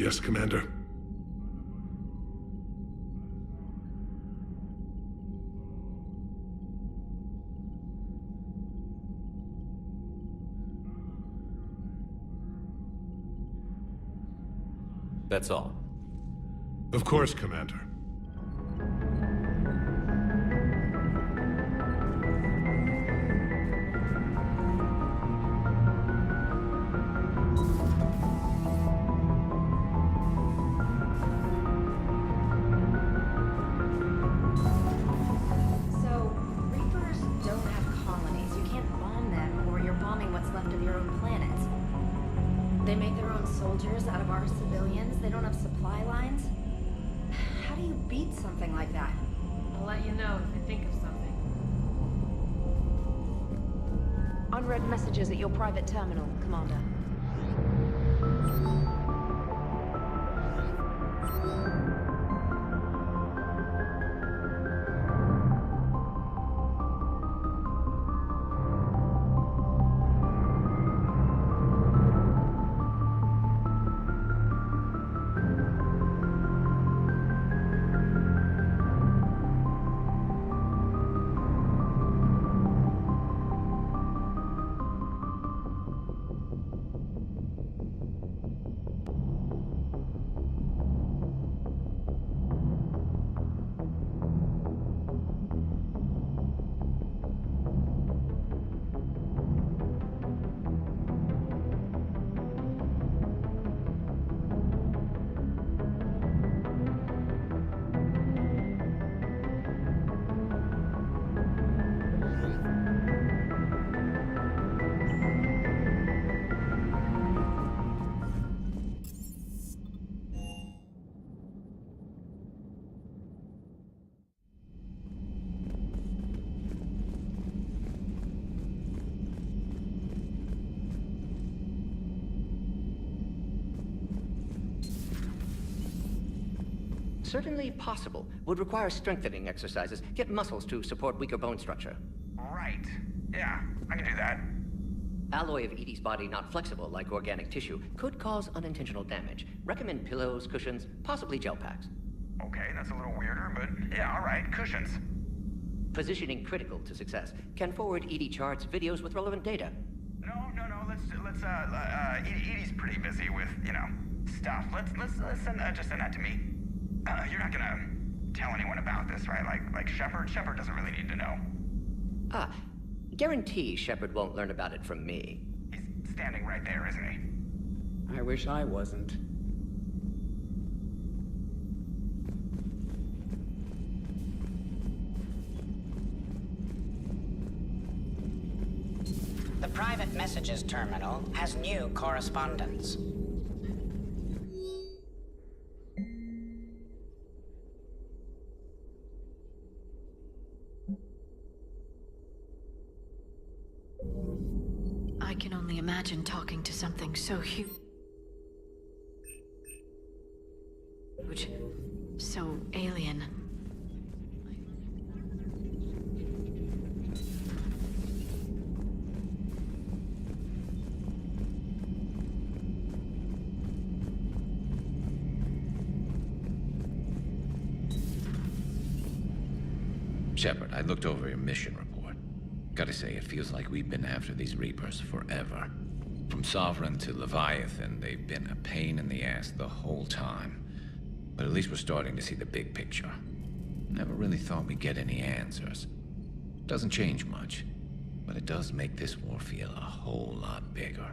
Yes, Commander. That's all. Of course, Commander. So, Reapers don't have colonies. You can't bomb them, or you're bombing what's left of your own planet. They make their own soldiers out of our civilians. They don't have supply lines. How do you beat something like that? I'll let you know if I think of something. Unread messages at your private terminal, Commander. Certainly possible. Would require strengthening exercises. Get muscles to support weaker bone structure. Right. Yeah, I can do that. Alloy of Edie's body not flexible like organic tissue could cause unintentional damage. Recommend pillows, cushions, possibly gel packs. Okay, that's a little weirder, but yeah, all right. Cushions. Positioning critical to success. Can forward Edie charts, videos with relevant data. No. Edie's pretty busy with, stuff. Let's just send that to me. You're not gonna tell anyone about this, right? Like Shepard? Shepard doesn't really need to know. Guarantee Shepard won't learn about it from me. He's standing right there, isn't he? I wish I wasn't. The private messages terminal has new correspondence. I can only imagine talking to something so huge, so alien. Shepard, I looked over your mission report. Gotta say, it feels like we've been after these Reapers forever. From Sovereign to Leviathan, they've been a pain in the ass the whole time. But at least we're starting to see the big picture. Never really thought we'd get any answers. Doesn't change much, but it does make this war feel a whole lot bigger.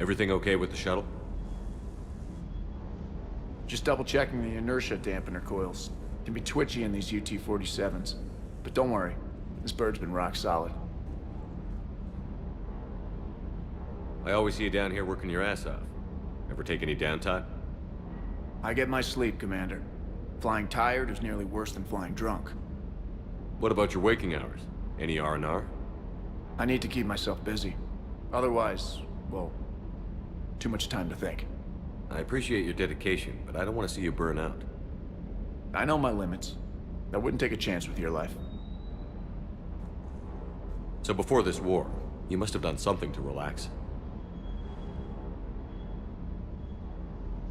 Everything okay with the shuttle? Just double checking the inertia dampener coils. Can be twitchy in these UT-47s. But don't worry, this bird's been rock solid. I always see you down here working your ass off. Ever take any downtime? I get my sleep, Commander. Flying tired is nearly worse than flying drunk. What about your waking hours? Any R&R? I need to keep myself busy. Otherwise, well, too much time to think. I appreciate your dedication, but I don't want to see you burn out. I know my limits. I wouldn't take a chance with your life. So before this war, you must have done something to relax.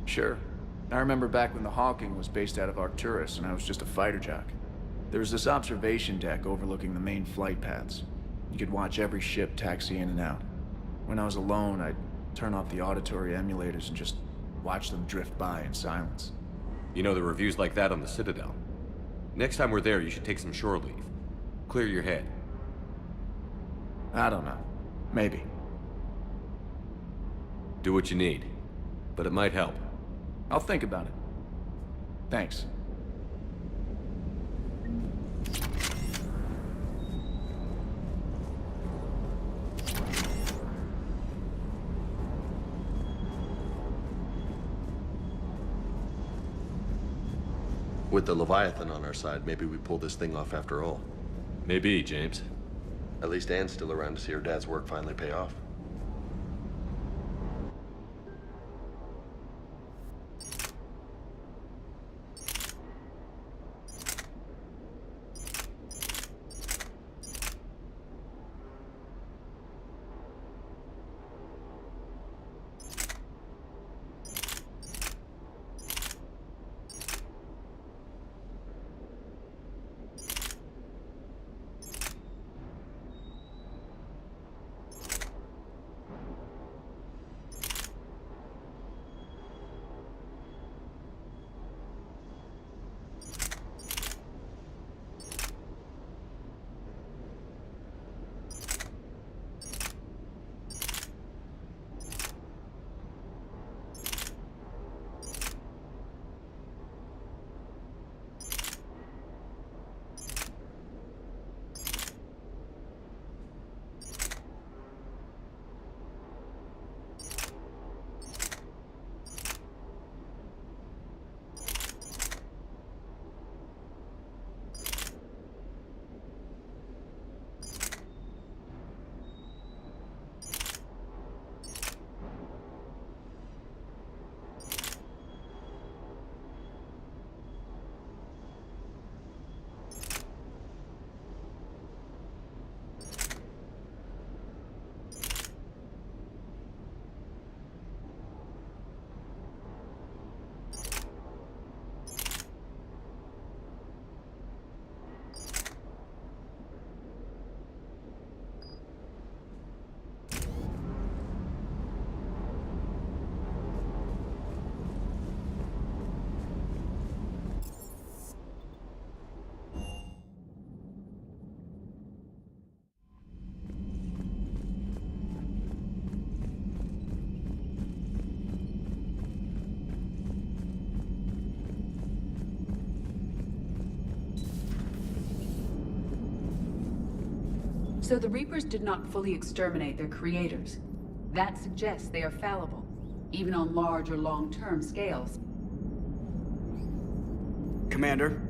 Sure. I remember back when the Hawking was based out of Arcturus and I was just a fighter jock. There was this observation deck overlooking the main flight paths. You could watch every ship taxi in and out. When I was alone, I'd turn off the auditory emulators and just watch them drift by in silence. You know, the reviews like that on the Citadel. Next time we're there, you should take some shore leave. Clear your head. I don't know. Maybe. Do what you need. But it might help. I'll think about it. Thanks. With the Leviathan on our side, maybe we pull this thing off after all. Maybe, James. At least Anne's still around to see her dad's work finally pay off. So the Reapers did not fully exterminate their creators. That suggests they are fallible, even on large or long-term scales. Commander?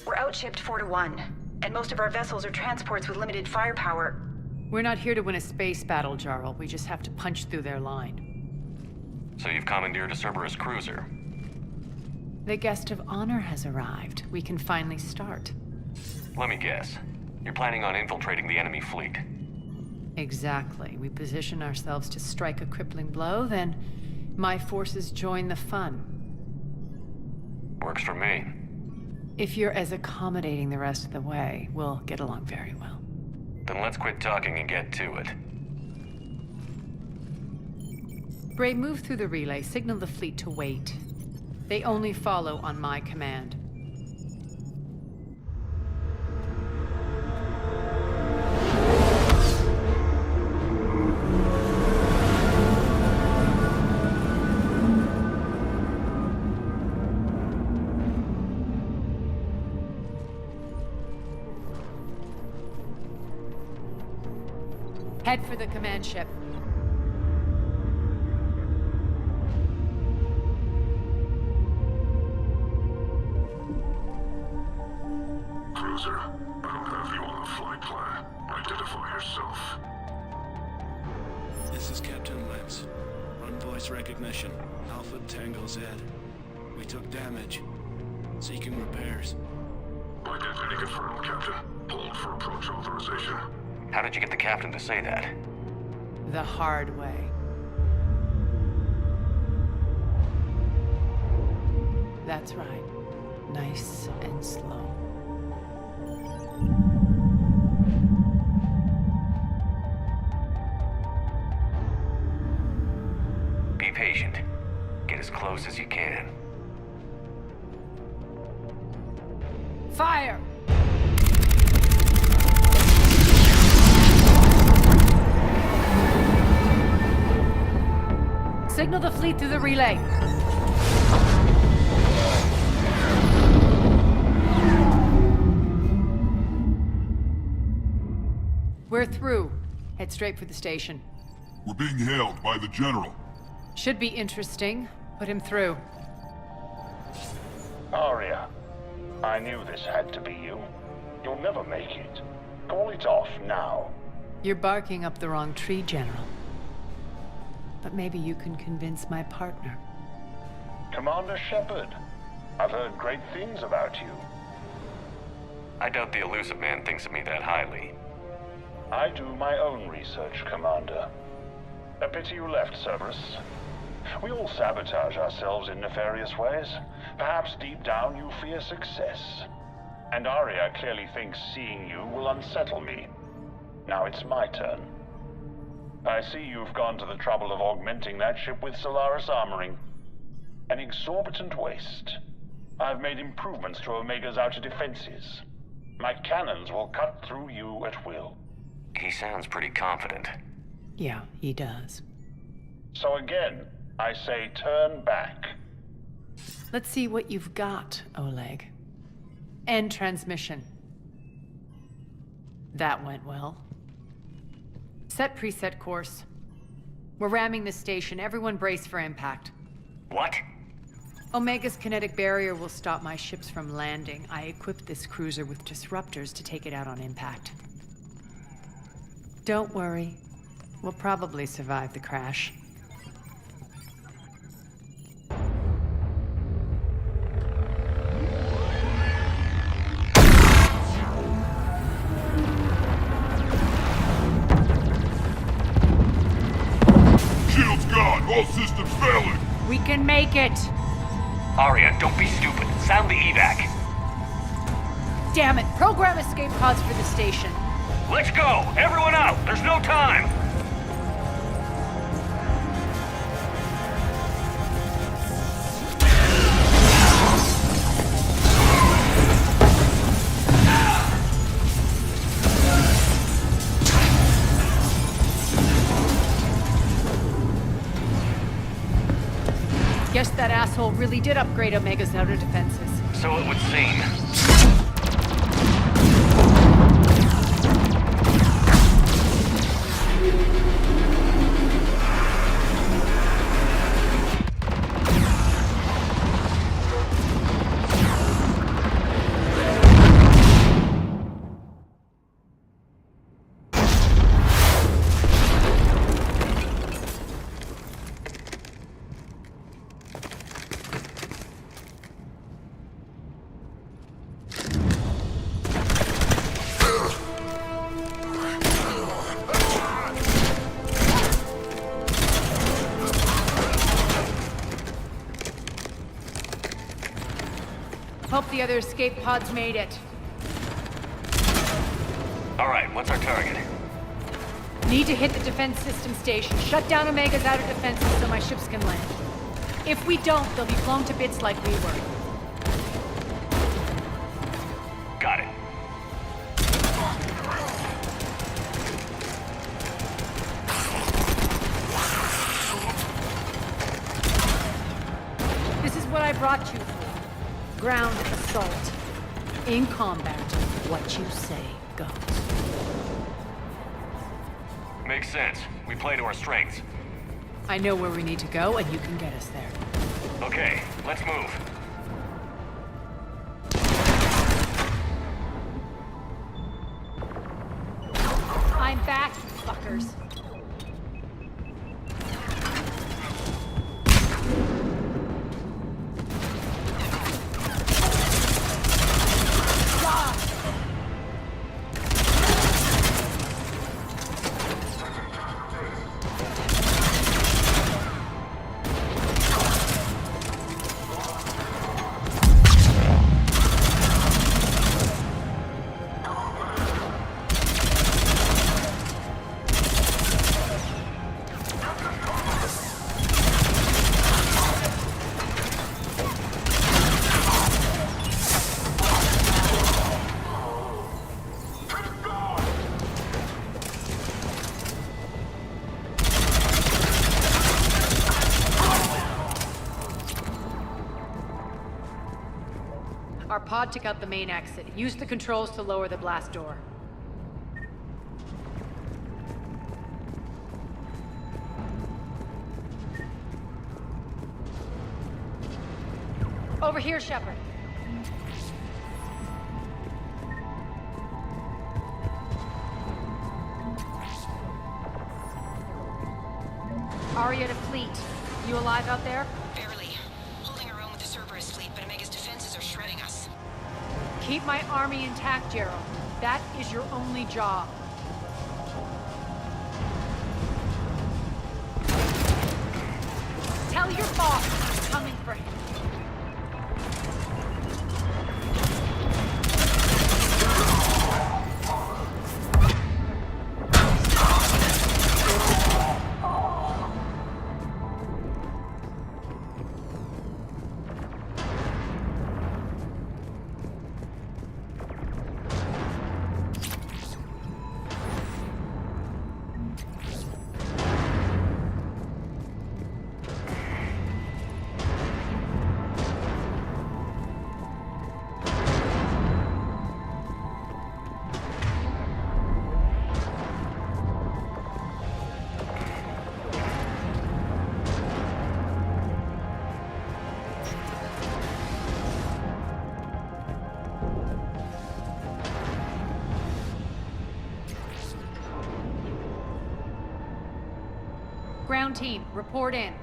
We're outshipped 4-1, and most of our vessels are transports with limited firepower. We're not here to win a space battle, Jarl. We just have to punch through their line. So you've commandeered a Cerberus cruiser. The guest of honor has arrived. We can finally start. Let me guess. You're planning on infiltrating the enemy fleet. Exactly. We position ourselves to strike a crippling blow, then my forces join the fun. Works for me. If you're as accommodating the rest of the way, we'll get along very well. Then let's quit talking and get to it. Bray, move through the relay. Signal the fleet to wait. They only follow on my command. Head for the command ship. Cruiser, I don't have you on the flight plan. Identify yourself. This is Captain Lentz. Run voice recognition. Alpha Tango Z. We took damage. Seeking repairs. Identity confirmed, Captain. Hold for approach authorization. How did you get the captain to say that? The hard way. That's right. Nice and slow. Be patient. Get as close as you can. Fire! Signal the fleet through the relay. We're through. Head straight for the station. We're being held by the General. Should be interesting. Put him through. Aria, I knew this had to be you. You'll never make it. Call it off now. You're barking up the wrong tree, General. But maybe you can convince my partner. Commander Shepard, I've heard great things about you. I doubt the elusive man thinks of me that highly. I do my own research, Commander. A pity you left, Cerberus. We all sabotage ourselves in nefarious ways. Perhaps deep down you fear success. And Aria clearly thinks seeing you will unsettle me. Now it's my turn. I see you've gone to the trouble of augmenting that ship with Solaris armoring. An exorbitant waste. I've made improvements to Omega's outer defenses. My cannons will cut through you at will. He sounds pretty confident. Yeah, he does. So again, I say turn back. Let's see what you've got, Oleg. End transmission. That went well. Set preset course. We're ramming the station. Everyone brace for impact. What? Omega's kinetic barrier will stop my ships from landing. I equipped this cruiser with disruptors to take it out on impact. Don't worry. We'll probably survive the crash. Shield's gone! All systems failing! We can make it! Aria, don't be stupid. Sound the evac. Damn it! Program escape pods for the station. Let's go! Everyone out! There's no time! Guess that asshole really did upgrade Omega's outer defenses. So it would seem. Hope the other escape pods made it. Alright, what's our target? Need to hit the defense system station. Shut down Omega's outer defenses so my ships can land. If we don't, they'll be blown to bits like we were. Got it. This is what I brought you for. Ground assault. In combat, what you say goes. Makes sense. We play to our strengths. I know where we need to go, and you can get us there. Okay, let's move. I'm back, you fuckers. Our pod took out the main exit. Use the controls to lower the blast door. Over here, Shepard. Aria to fleet. You alive out there? Barely. Holding our own with the Cerberus fleet, but Omega's defenses are shredding us. Keep my army intact, Gerald. That is your only job. Tell your boss I'm coming for him. Ground team, report in.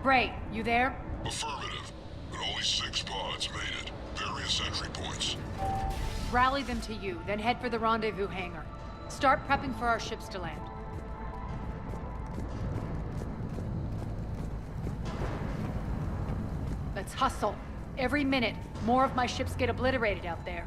Bray, you there? Affirmative, but only 6 pods made it. Various entry points. Rally them to you, then head for the rendezvous hangar. Start prepping for our ships to land. Let's hustle. Every minute, more of my ships get obliterated out there.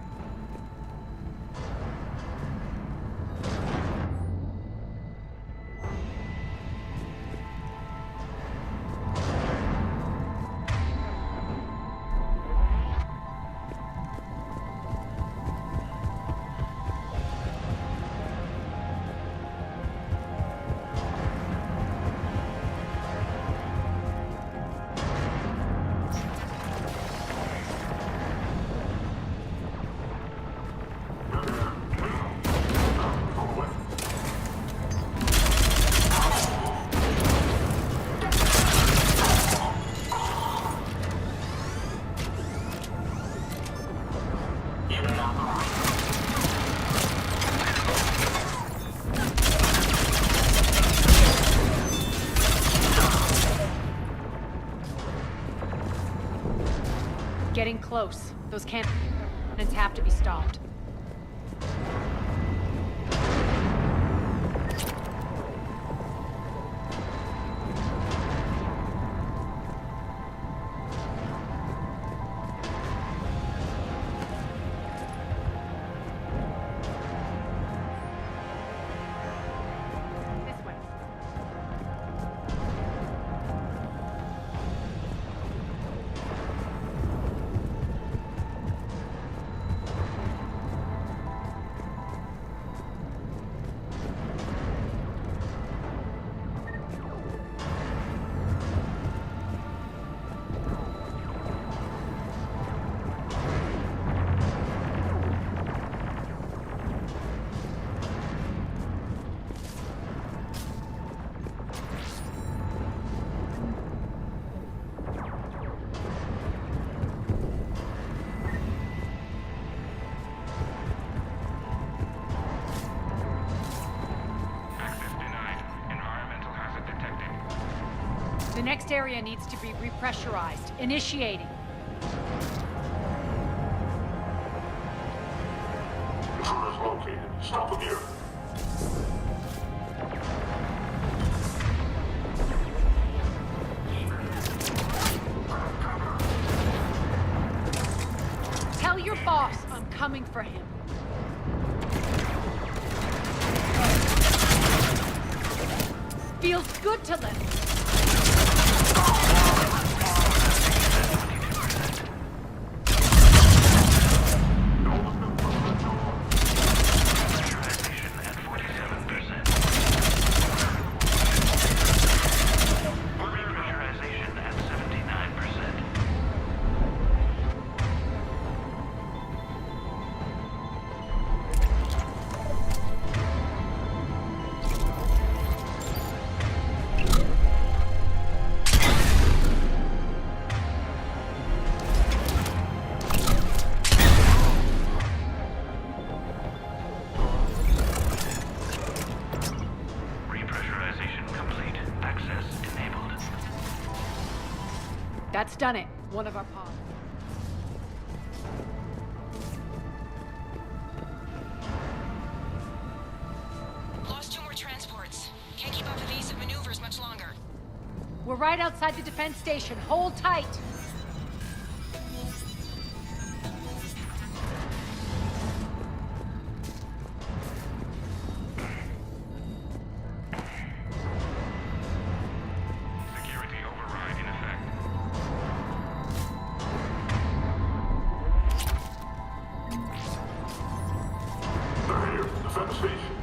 Getting close. Those cannons have to be stopped. This way. The next area needs to be repressurized. Initiating. Intruders located. Stop them here. Tell your boss I'm coming for him. Feels good to live. That's done it. One of our pods. Lost 2 more transports. Can't keep up evasive maneuvers much longer. We're right outside the defense station. Hold tight. Security override in effect. They're here. Defense station.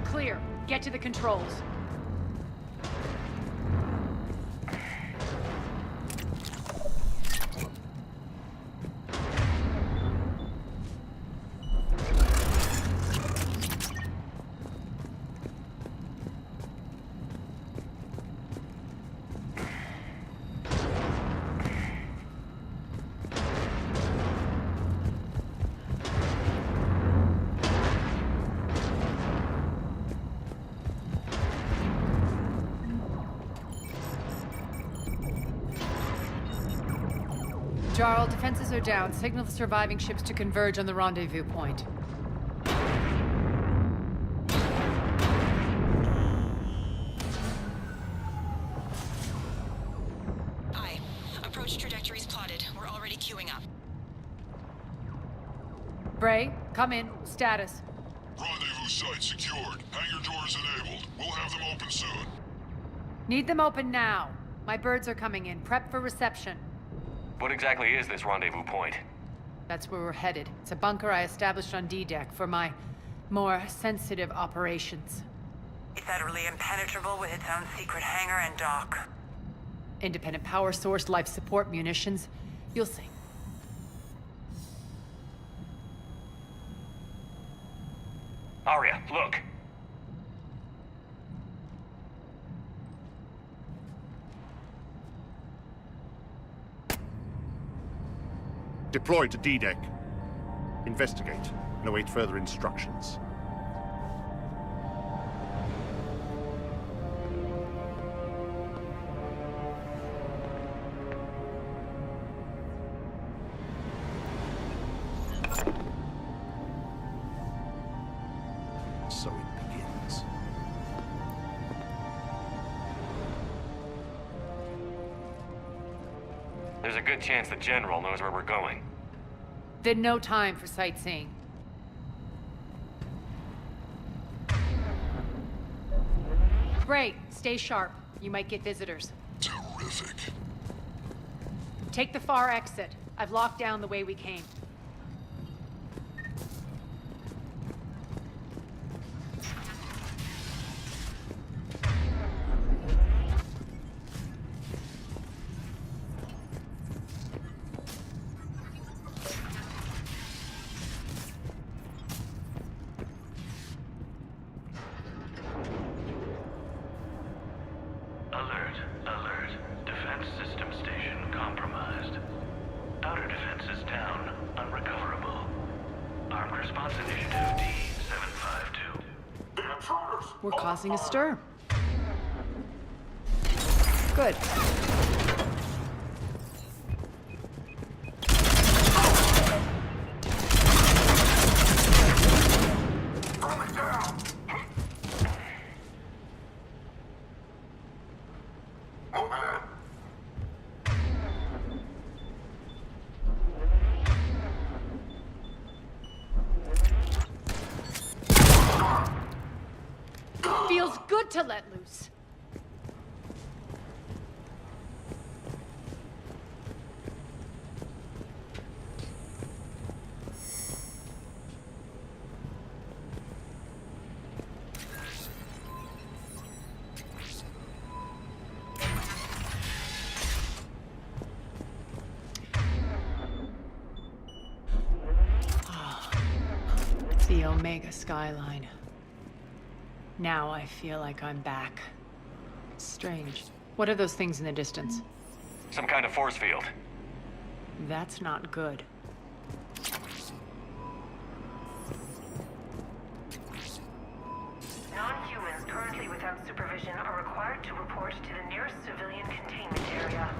Clear. Get to the controls. Jarl, defenses are down. Signal the surviving ships to converge on the rendezvous point. Aye. Approach trajectories plotted. We're already queuing up. Bray, come in. Status. Rendezvous site secured. Hangar doors enabled. We'll have them open soon. Need them open now. My birds are coming in. Prep for reception. What exactly is this rendezvous point? That's where we're headed. It's a bunker I established on D-Deck for my more sensitive operations. Is that really impenetrable with its own secret hangar and dock? Independent power source, life support, munitions. You'll see. Arya, look! Deploy to D-Deck. Investigate and await further instructions. So it begins. There's a good chance the General knows where we're going. Then no time for sightseeing. Bray, stay sharp. You might get visitors. Terrific. Take the far exit. I've locked down the way we came. Alert, alert. Defense system station compromised. Outer defenses down, unrecoverable. Armed response initiative D-752. The intruders! We're causing a stir. Good. Coming down! Oh man! Feels good to let loose. The Omega skyline. Now I feel like I'm back. Strange. What are those things in the distance? Some kind of force field. That's not good. Non-humans currently without supervision are required to report to the nearest civilian containment area.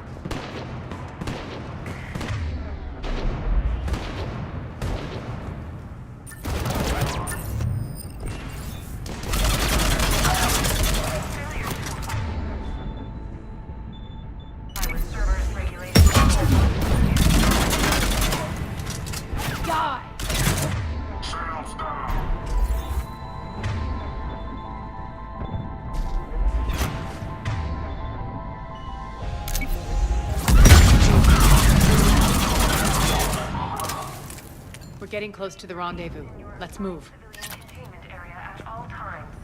We're getting close to the rendezvous. Let's move. Containment area at all times.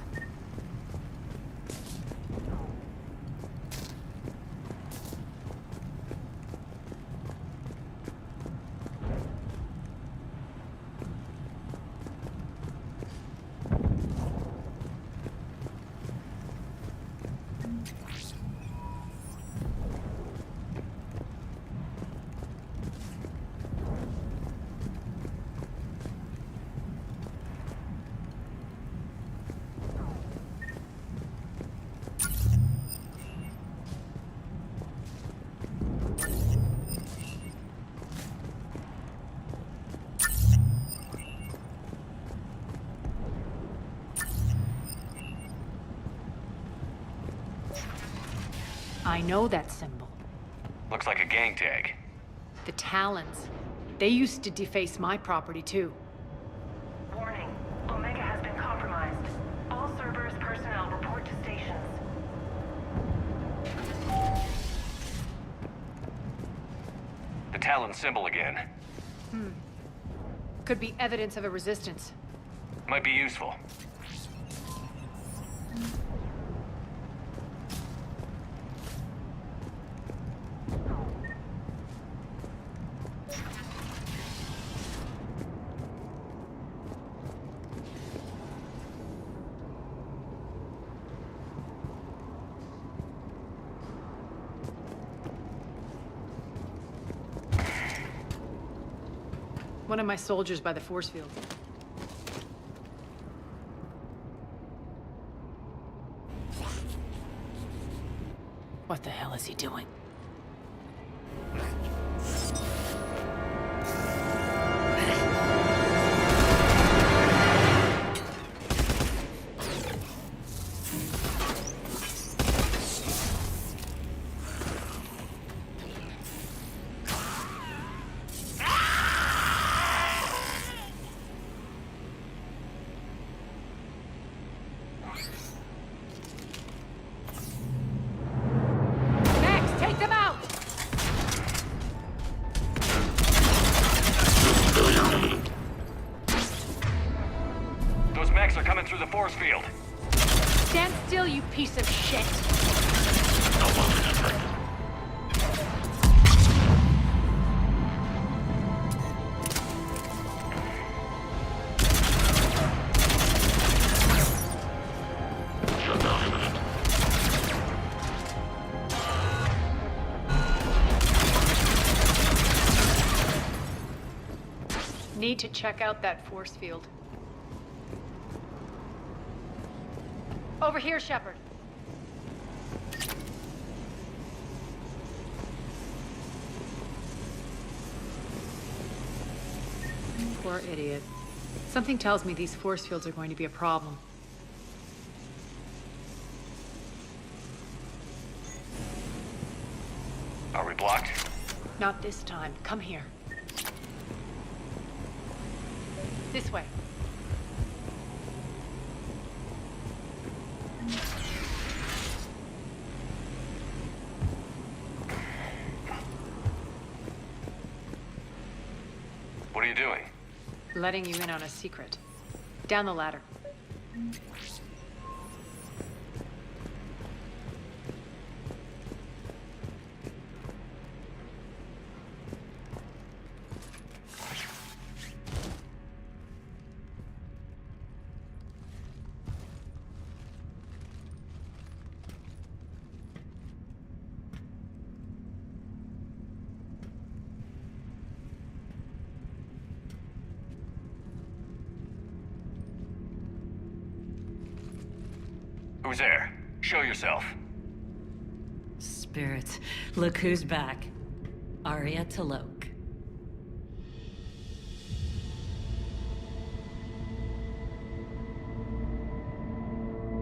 I know that symbol. Looks like a gang tag. The Talons. They used to deface my property too. Warning. Omega has been compromised. All Cerberus personnel report to stations. The Talon symbol again. Could be evidence of a resistance. Might be useful. One of my soldiers by the force field. What the hell is he doing? Through the force field. Stand still, you piece of shit. Need to check out that force field. Over here, Shepard. Poor idiot. Something tells me these force fields are going to be a problem. Are we blocked? Not this time. Come here. This way. What are you doing? Letting you in on a secret. Down the ladder. Who's there? Show yourself. Spirits, look who's back. Arya Talok.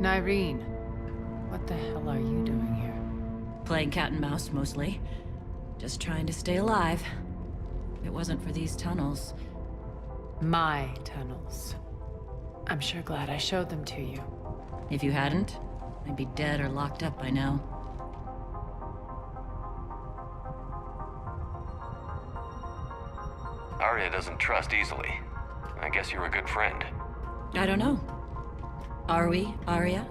Nyreen, what the hell are you doing here? Playing cat and mouse, mostly. Just trying to stay alive. If it wasn't for these tunnels. My tunnels. I'm sure glad I showed them to you. If you hadn't, I'd be dead or locked up by now. Arya doesn't trust easily. I guess you're a good friend. I don't know. Are we, Arya?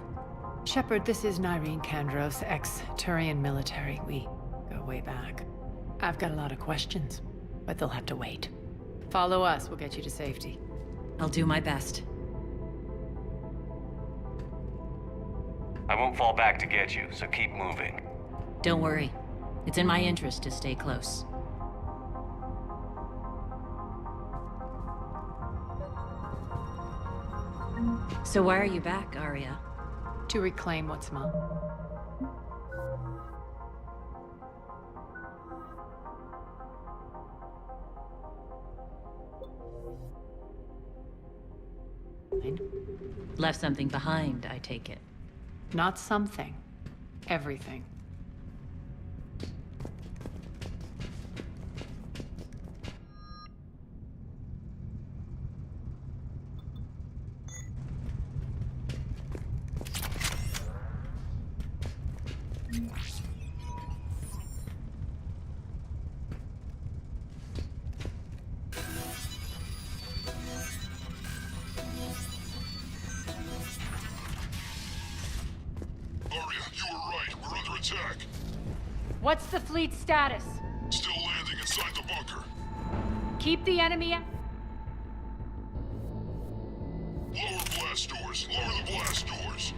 Shepard, this is Nyreen Kandros, ex-Turian military. We go way back. I've got a lot of questions, but they'll have to wait. Follow us, we'll get you to safety. I'll do my best. I won't fall back to get you, so keep moving. Don't worry. It's in my interest to stay close. So why are you back, Arya? To reclaim what's mine. Left something behind, I take it. Not something. Everything. What's the fleet status? Still landing inside the bunker. Keep the enemy out. Lower blast doors. Lower the blast doors.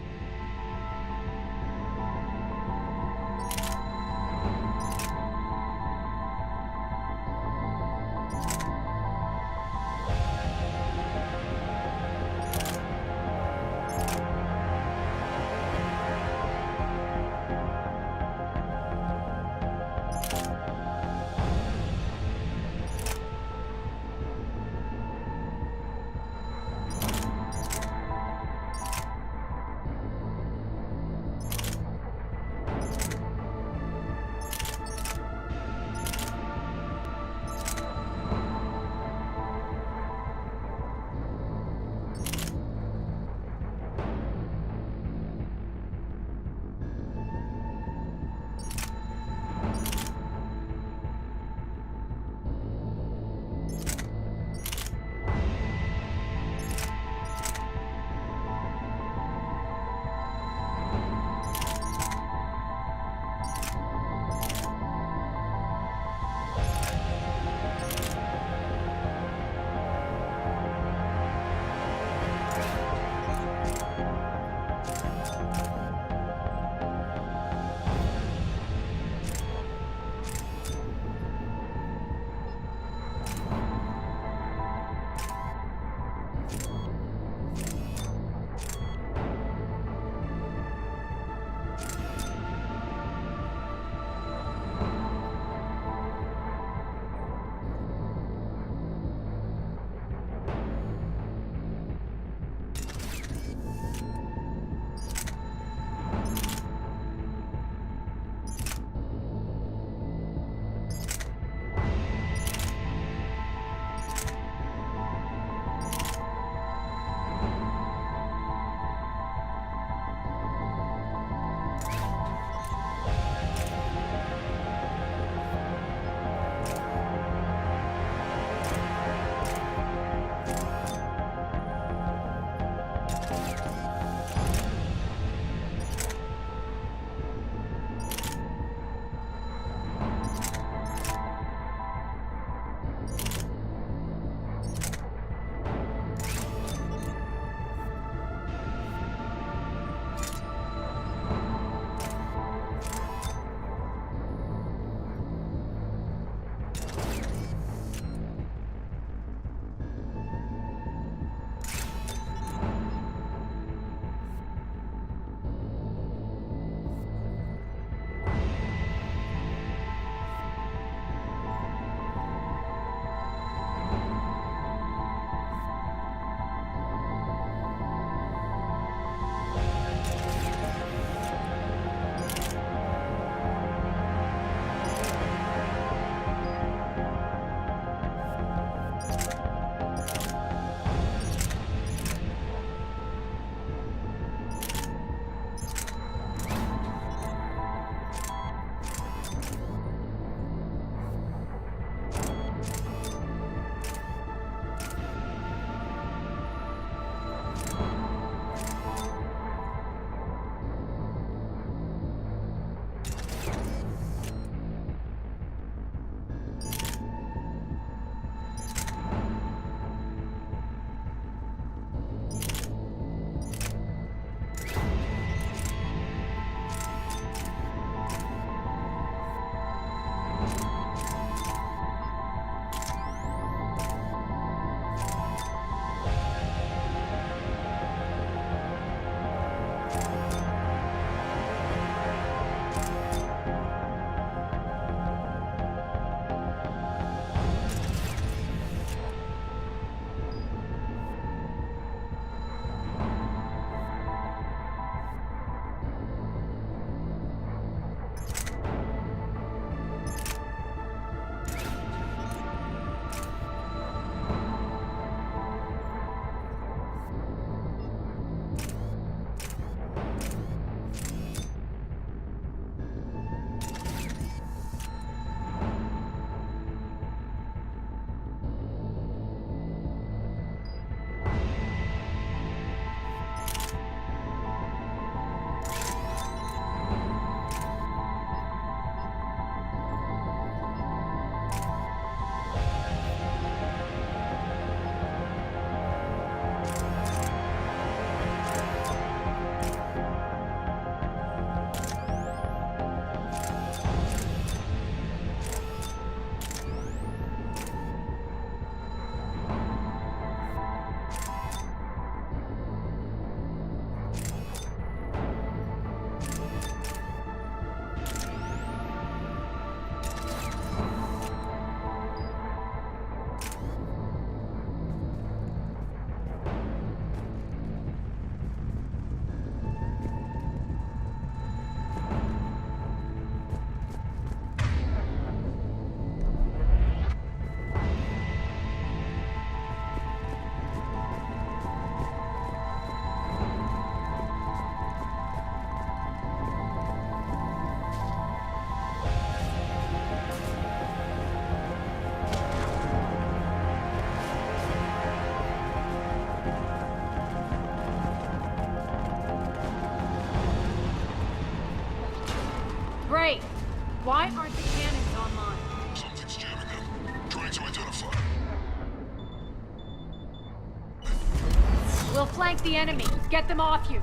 We'll flank the enemy. Get them off you.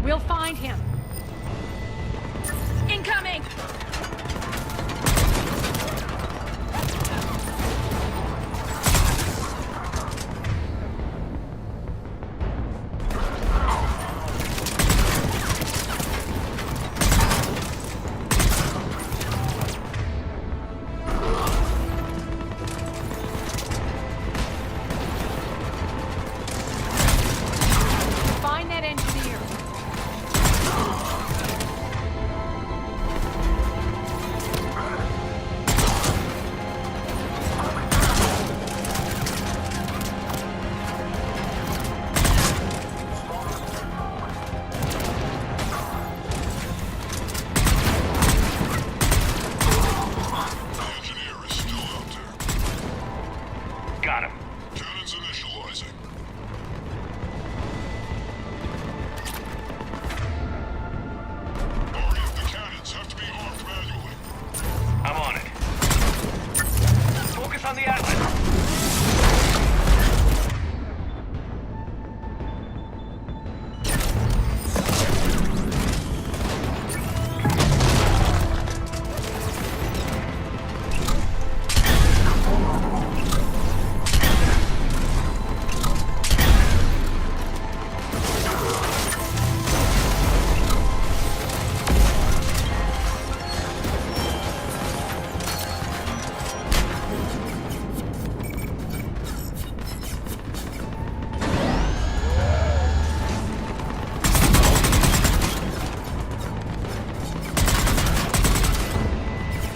We'll find him. Incoming! Find that engineer. Got him. Cannons initializing. Army of the cannons have to be armed manually. I'm on it. Focus on the outlet.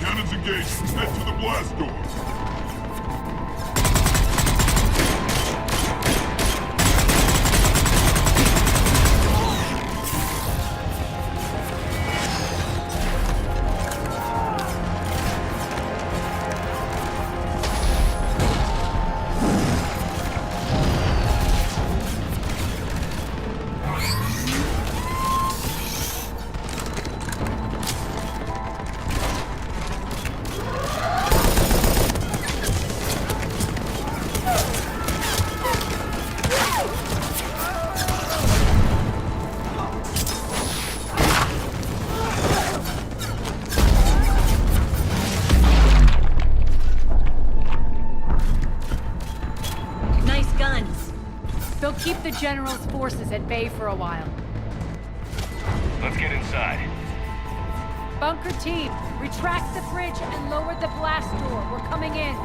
Cannons engaged. Head to the blast door. Nice guns. They'll keep the General's forces at bay for a while. Let's get inside. Bunker team, retract the bridge and lower the blast door. We're coming in.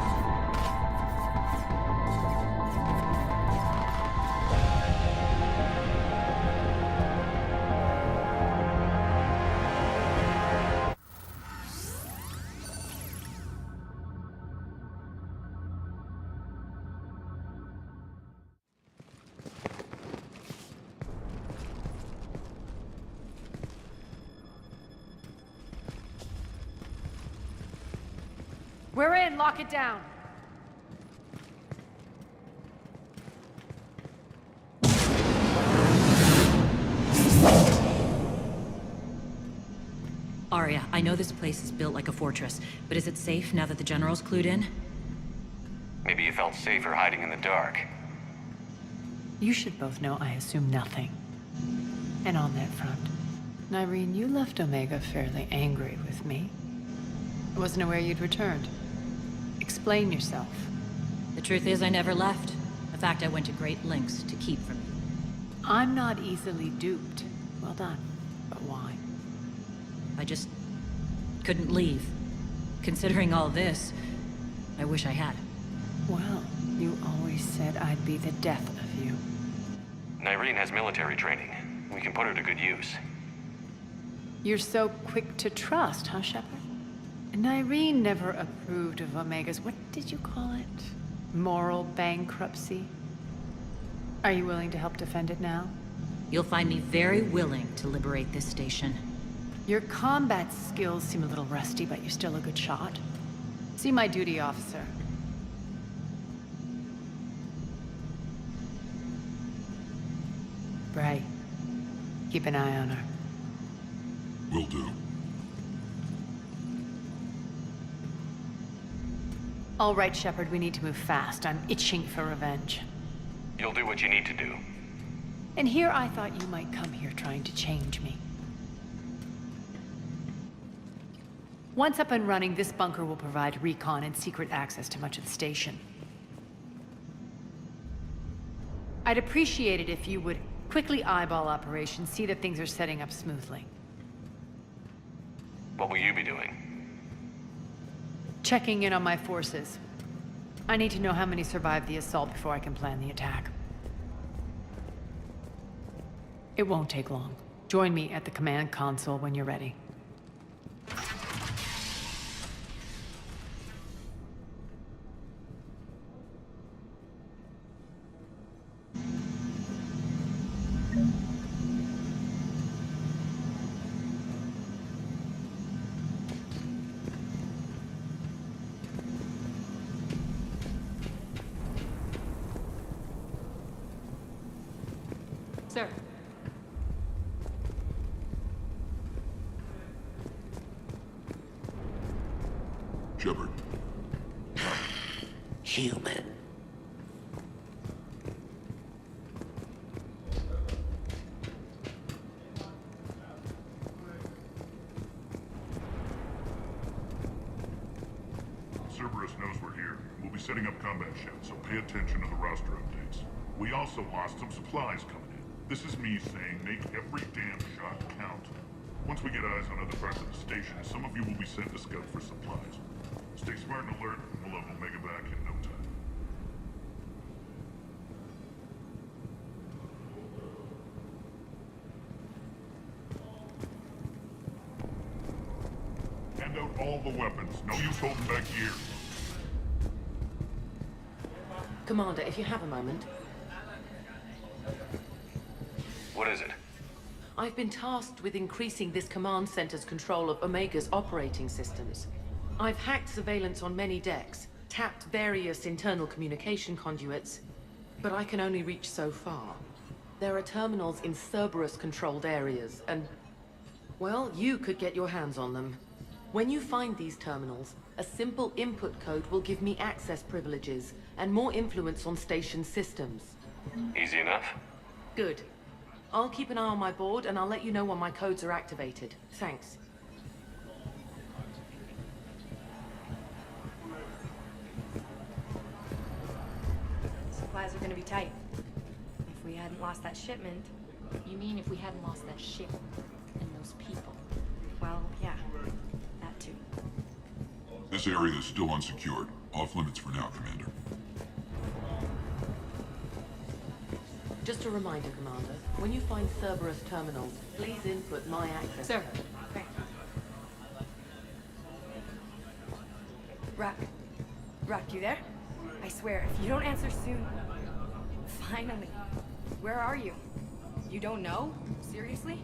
We're in, lock it down. Arya, I know this place is built like a fortress, but is it safe now that the General's clued in? Maybe you felt safer hiding in the dark. You should both know I assume nothing. And on that front, Nyreen, you left Omega fairly angry with me. I wasn't aware you'd returned. Explain yourself. The truth is, I never left. In fact, I went to great lengths to keep from you. I'm not easily duped. Well done. But why? I just couldn't leave. Considering all this, I wish I had. Well, you always said I'd be the death of you. Nyreen has military training. We can put her to good use. You're so quick to trust, huh, Shepard? Nyreen never approved of Omega's, what did you call it? Moral bankruptcy? Are you willing to help defend it now? You'll find me very willing to liberate this station. Your combat skills seem a little rusty, but you're still a good shot. See my duty officer. Bray, keep an eye on her. Will do. All right, Shepard, we need to move fast. I'm itching for revenge. You'll do what you need to do. And here I thought you might come here trying to change me. Once up and running, this bunker will provide recon and secret access to much of the station. I'd appreciate it if you would quickly eyeball operations, see that things are setting up smoothly. What will you be doing? Checking in on my forces. I need to know how many survived the assault before I can plan the attack. It won't take long. Join me at the command console when you're ready. Sir. Shepard. Human. Cerberus knows we're here. We'll be setting up combat ships, so pay attention to the roster updates. We also lost some supplies coming in. This is me saying make every damn shot count. Once we get eyes on other parts of the station, some of you will be sent to scout for supplies. Stay smart and alert, and we'll have Omega back in no time. Hand out all the weapons. No use holding back gear. Commander, if you have a moment. What is it? I've been tasked with increasing this command center's control of Omega's operating systems. I've hacked surveillance on many decks, tapped various internal communication conduits, but I can only reach so far. There are terminals in Cerberus-controlled areas, and, well, you could get your hands on them. When you find these terminals, a simple input code will give me access privileges and more influence on station systems. Easy enough? Good. I'll keep an eye on my board, and I'll let you know when my codes are activated. Thanks. Supplies are gonna be tight. If we hadn't lost that shipment. You mean if we hadn't lost that ship and those people? Well, yeah, that too. This area is still unsecured. Off limits for now, Commander. Just a reminder, Commander. When you find Cerberus terminals, please input my access. Sir. Okay. Rock, you there? I swear, if you don't answer soon... Finally. Where are you? You don't know? Seriously?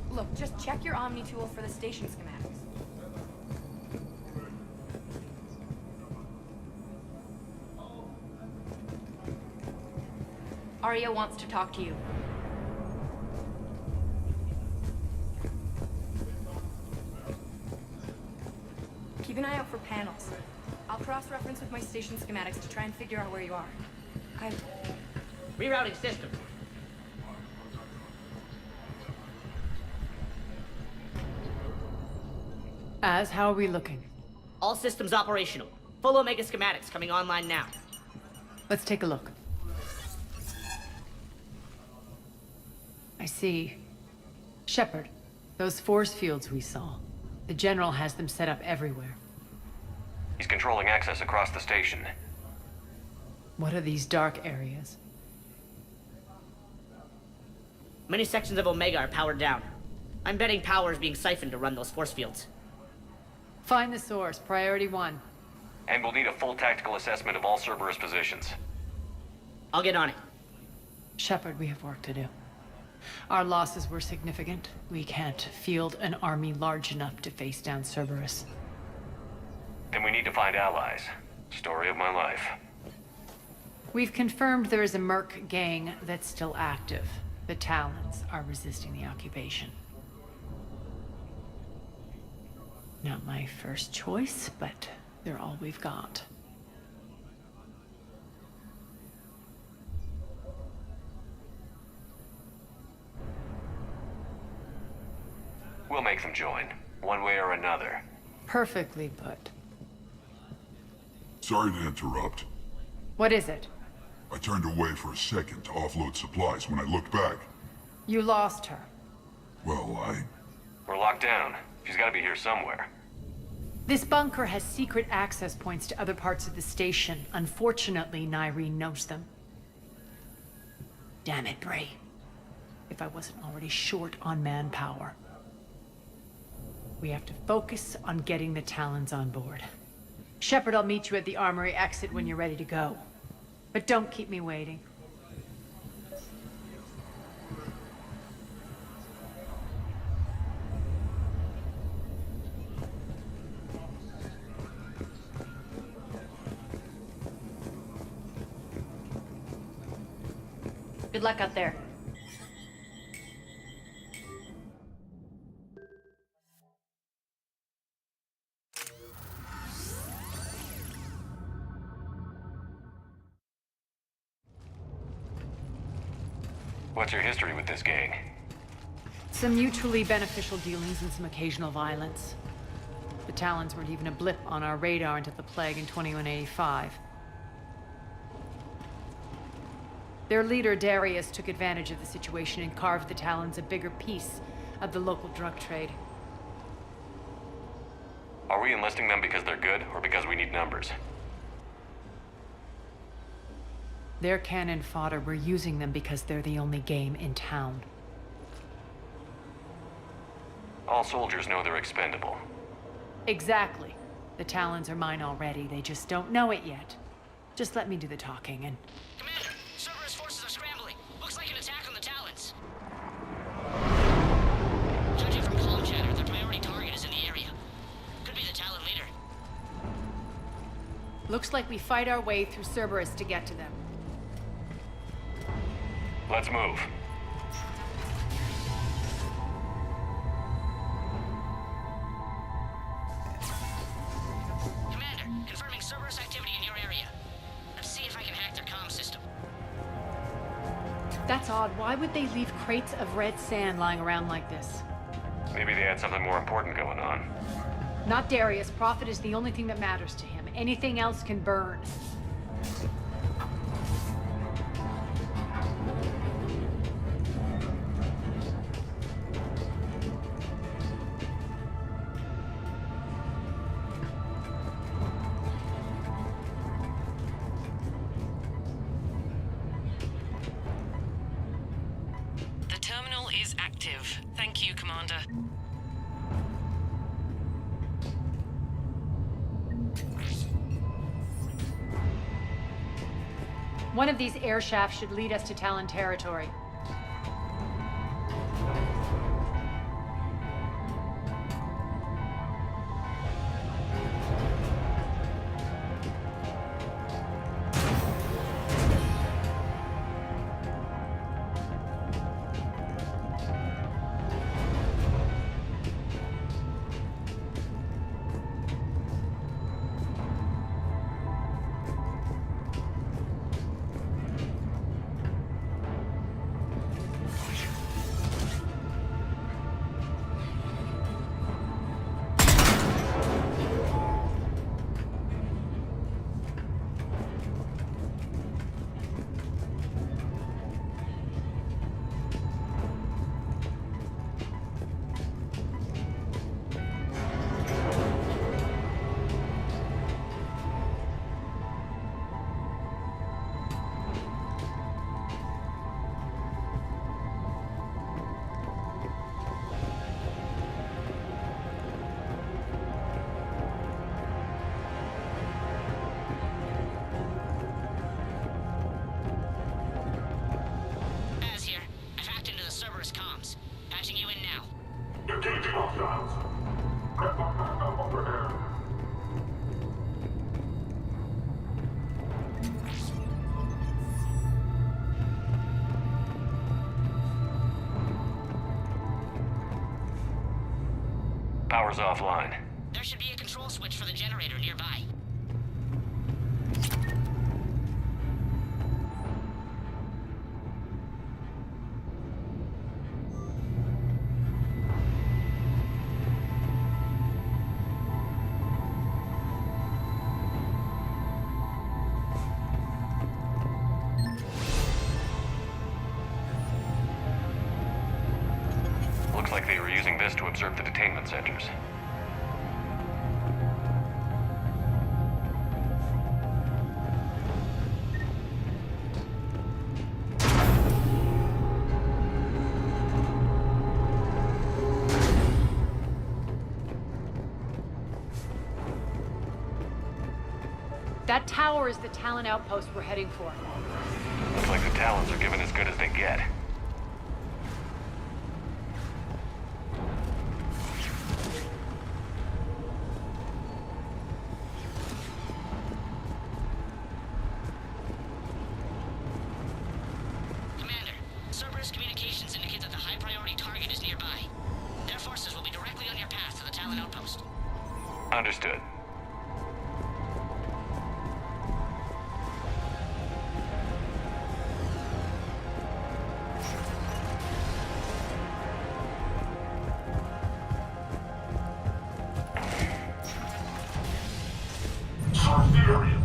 Look, just check your Omni tool for the station schematics. Arya wants to talk to you. Keep an eye out for panels. I'll cross-reference with my station schematics to try and figure out where you are. Rerouting system. How are we looking? All systems operational. Full Omega schematics coming online now. Let's take a look. I see. Shepard, those force fields we saw. The General has them set up everywhere. He's controlling access across the station. What are these dark areas? Many sections of Omega are powered down. I'm betting power is being siphoned to run those force fields. Find the source, priority 1. And we'll need a full tactical assessment of all Cerberus positions. I'll get on it. Shepard, we have work to do. Our losses were significant. We can't field an army large enough to face down Cerberus. Then we need to find allies. Story of my life. We've confirmed there is a Merc gang that's still active. The Talons are resisting the occupation. Not my first choice, but they're all we've got. We'll make them join, one way or another. Perfectly put. Sorry to interrupt. What is it? I turned away for a second to offload supplies. When I looked back, You lost her. well, We're locked down. She's gotta be here somewhere. This bunker has secret access points to other parts of the station. Unfortunately, Nyreen knows them. Damn it, Bray. If I wasn't already short on manpower. We have to focus on getting the Talons on board. Shepard, I'll meet you at the armory exit when you're ready to go. But don't keep me waiting. Good luck out there. What's your history with this gang? Some mutually beneficial dealings and some occasional violence. The Talons weren't even a blip on our radar until the plague in 2185. Their leader, Darius, took advantage of the situation and carved the Talons a bigger piece of the local drug trade. Are we enlisting them because they're good, or because we need numbers? They're cannon fodder. We're using them because they're the only game in town. All soldiers know they're expendable. Exactly. The Talons are mine already. They just don't know it yet. Just let me do the talking and... Commander, Cerberus forces are scrambling. Looks like an attack on the Talons. Judging from comm chatter, their priority target is in the area. Could be the Talon leader. Looks like we fight our way through Cerberus to get to them. Let's move. Commander, confirming Cerberus activity in your area. Let's see if I can hack their comm system. That's odd. Why would they leave crates of red sand lying around like this? Maybe they had something more important going on. Not Darius. Profit is the only thing that matters to him. Anything else can burn. The terminal is active. Thank you, Commander. One of these air shafts should lead us to Talon territory. Power's offline. There should be a control switch for the generator nearby. Looks like they were using this to observe the detainment centers. That tower is the Talon outpost we're heading for. Looks like the Talons are giving as good as they get. Commander, Cerberus communications indicate that the high-priority target is nearby. Their forces will be directly on your path to the Talon outpost. Understood. Search the area.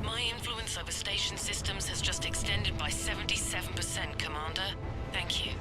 My influence over station systems has just extended by 77%, Commander. Thank you.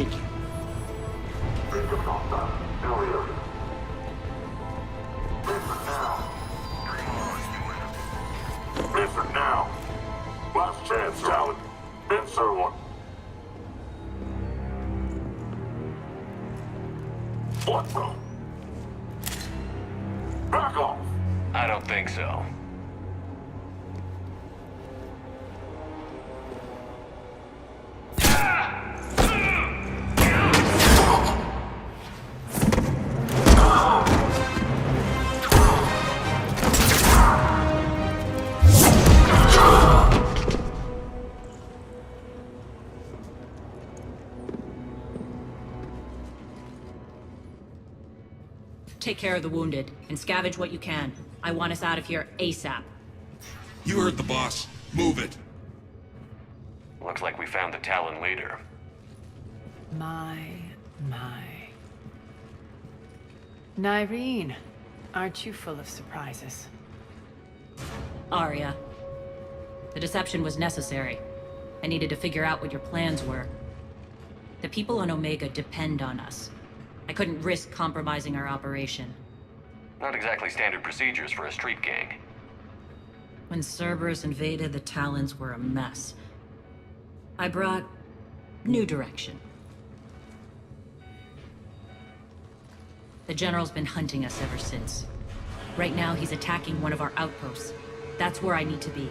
Thank you. Answer now. Last chance, Talon. Answer one. What the? Back off. I don't think so. Take care of the wounded, and scavenge what you can. I want us out of here ASAP. You heard the boss. Move it. Looks like we found the Talon leader. My. Nyreen, aren't you full of surprises? Arya. The deception was necessary. I needed to figure out what your plans were. The people on Omega depend on us. I couldn't risk compromising our operation. Not exactly standard procedures for a street gang. When Cerberus invaded, the Talons were a mess. I brought new direction. The General's been hunting us ever since. Right now, he's attacking one of our outposts. That's where I need to be.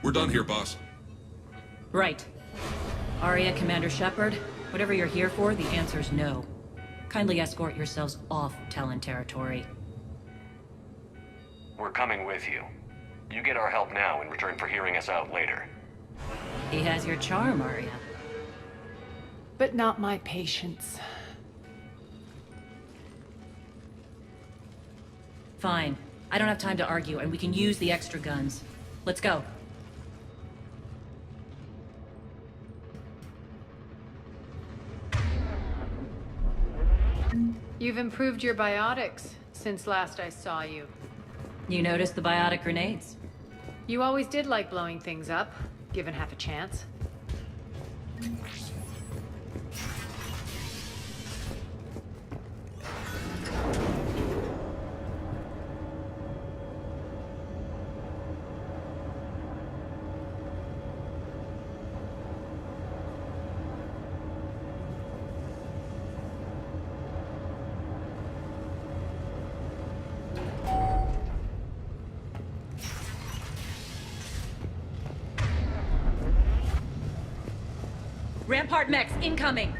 We're done here, boss. Right. Arya, Commander Shepard, whatever you're here for, the answer's no. Kindly escort yourselves off Talon territory. We're coming with you. You get our help now in return for hearing us out later. He has your charm, Arya. But not my patience. Fine. I don't have time to argue, and we can use the extra guns. Let's go. You've improved your biotics since last I saw you. You noticed the biotic grenades? You always did like blowing things up, given half a chance. Rampart mechs incoming!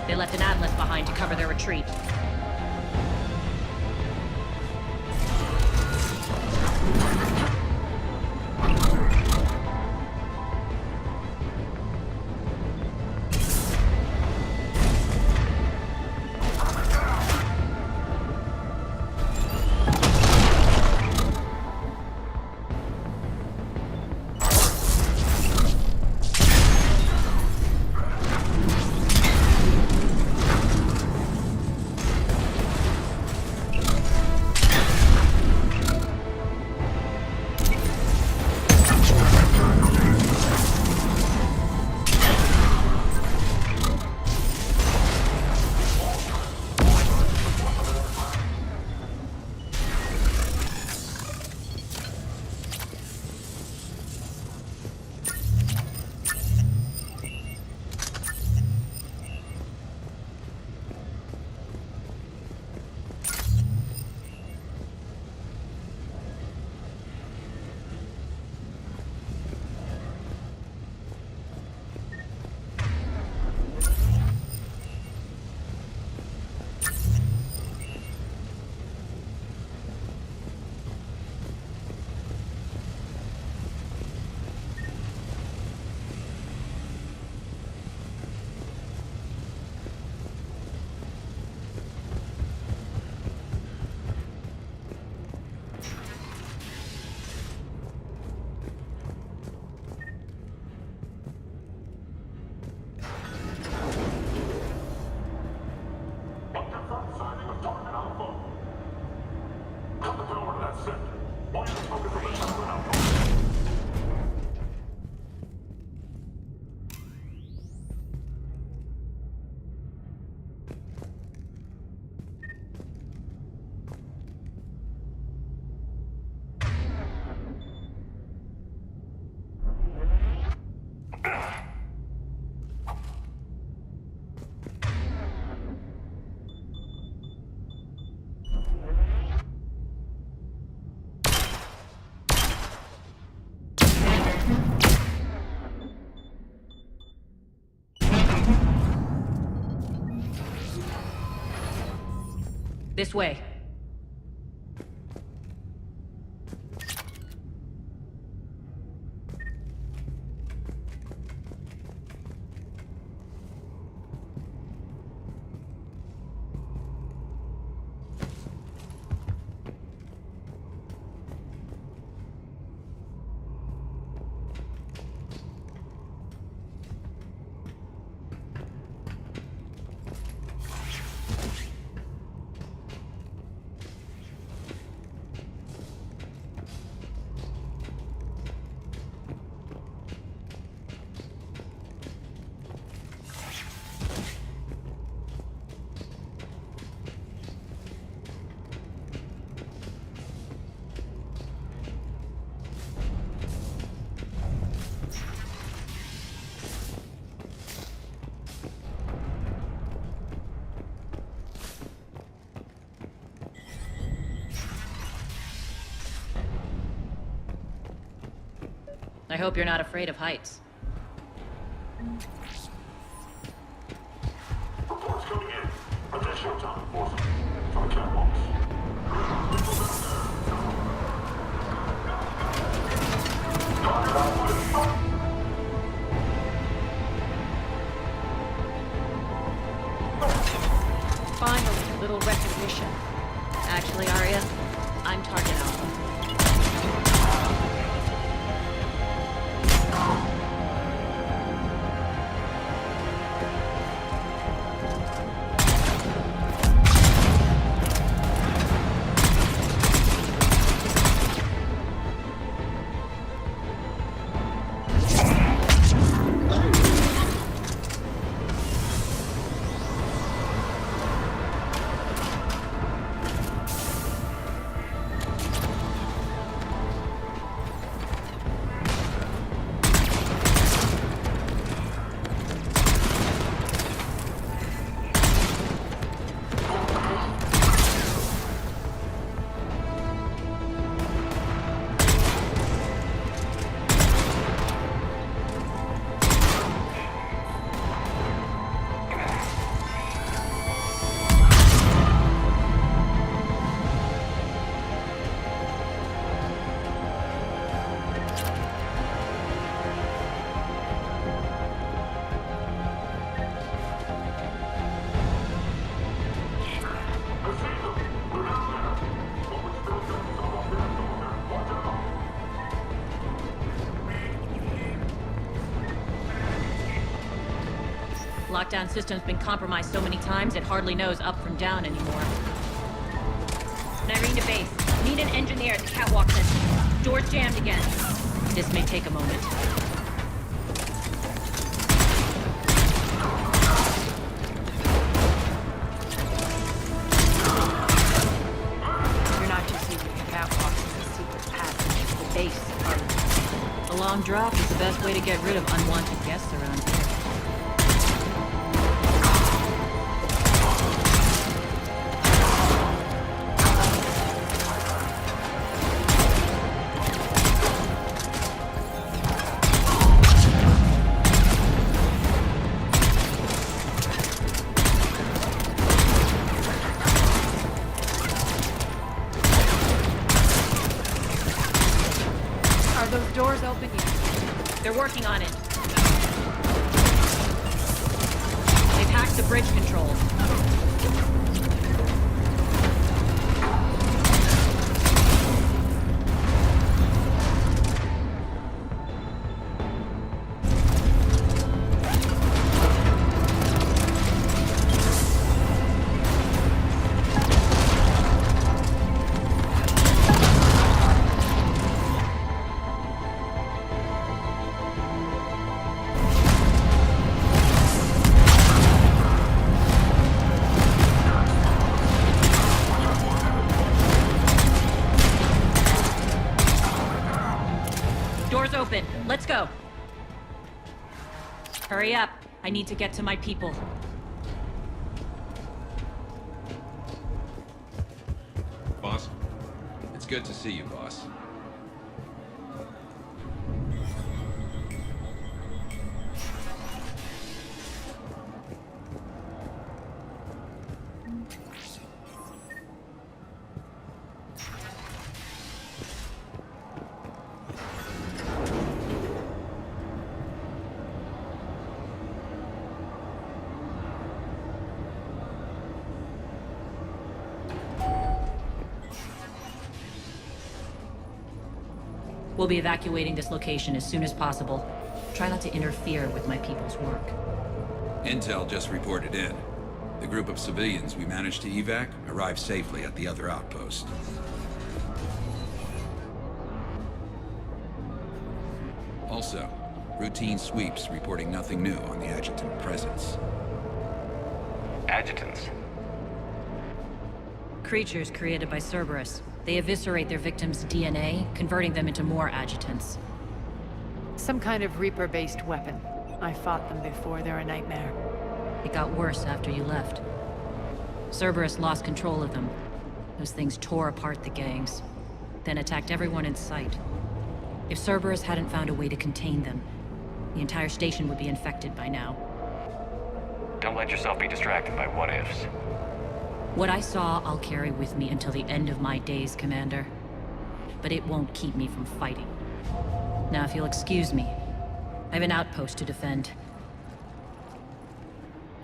They left an atlas behind to cover their retreat. This way. I hope you're not afraid of heights. Reports coming in. Additional time enforcement from the catwalks. Finally, a little recognition. Actually, Arya, I'm target alpha. Lockdown system's been compromised so many times it hardly knows up from down anymore. Nyreen to base. Need an engineer at the catwalk center. Door's jammed again. This may take a moment. You're not just using the catwalk as a secret passage to the base. A long drop is the best way to get rid of unwanted guests around here. Those doors open yet? They're working on it. They've hacked the bridge controls. Doors open. Let's go. Hurry up. I need to get to my people. Boss? It's good to see you, boss. We'll be evacuating this location as soon as possible. Try not to interfere with my people's work. Intel just reported in. The group of civilians we managed to evac arrived safely at the other outpost. Also, routine sweeps reporting nothing new on the adjutant presence. Adjutants? Creatures created by Cerberus. They eviscerate their victims' DNA, converting them into more adjutants. Some kind of Reaper-based weapon. I fought them before, they're a nightmare. It got worse after you left. Cerberus lost control of them. Those things tore apart the gangs, then attacked everyone in sight. If Cerberus hadn't found a way to contain them, the entire station would be infected by now. Don't let yourself be distracted by what-ifs. What I saw, I'll carry with me until the end of my days, Commander. But it won't keep me from fighting. Now, if you'll excuse me, I have an outpost to defend.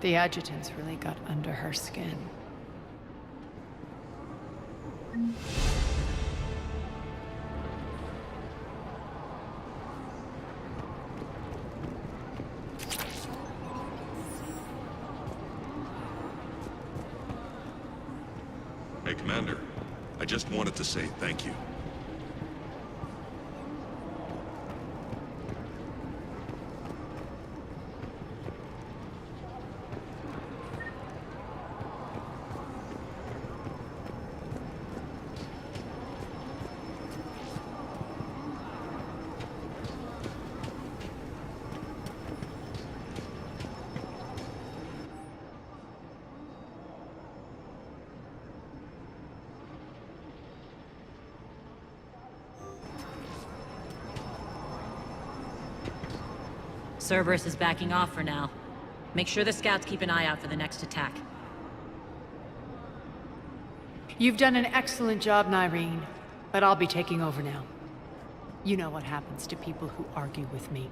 The adjutants really got under her skin. Hey, Commander. I just wanted to say thank you. Cerberus is backing off for now. Make sure the scouts keep an eye out for the next attack. You've done an excellent job, Nyreen, but I'll be taking over now. You know what happens to people who argue with me.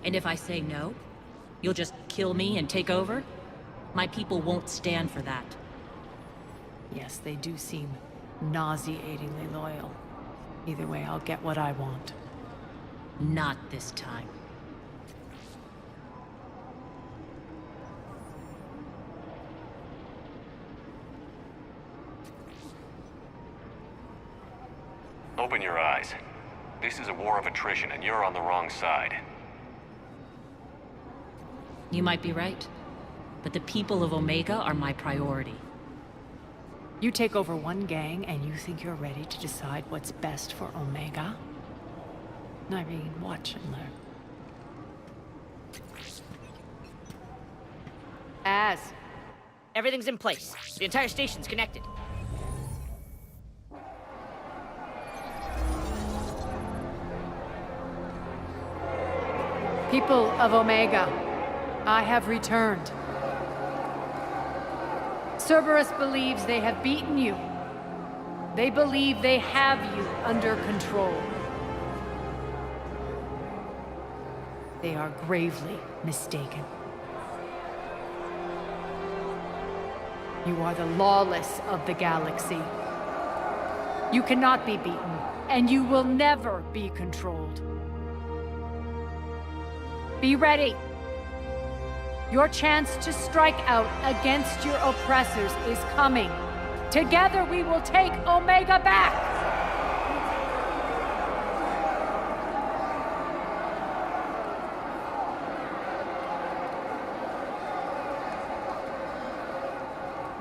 And if I say no, you'll just kill me and take over? My people won't stand for that. Yes, they do seem nauseatingly loyal. Either way, I'll get what I want. Not this time. Open your eyes. This is a war of attrition, and you're on the wrong side. You might be right, but the people of Omega are my priority. You take over one gang and you think you're ready to decide what's best for Omega? Nyreen, watch and learn. Everything's in place. The entire station's connected. People of Omega, I have returned. Cerberus believes they have beaten you. They believe they have you under control. They are gravely mistaken. You are the lawless of the galaxy. You cannot be beaten, and you will never be controlled. Be ready. Your chance to strike out against your oppressors is coming. Together we will take Omega back!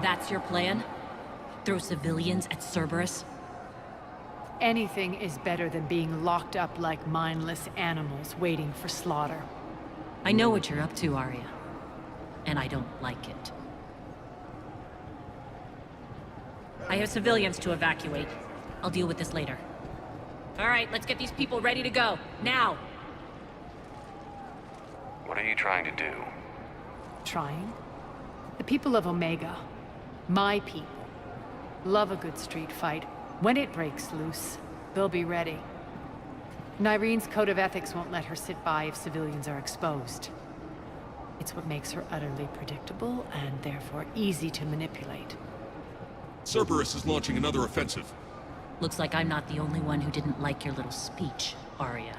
That's your plan? Throw civilians at Cerberus? Anything is better than being locked up like mindless animals waiting for slaughter. I know what you're up to, Arya. And I don't like it. I have civilians to evacuate. I'll deal with this later. All right, let's get these people ready to go. Now! What are you trying to do? Trying? The people of Omega, my people, love a good street fight. When it breaks loose, they'll be ready. Nyreen's code of ethics won't let her sit by if civilians are exposed. It's what makes her utterly predictable and therefore easy to manipulate. Cerberus is launching another offensive. Looks like I'm not the only one who didn't like your little speech, Arya.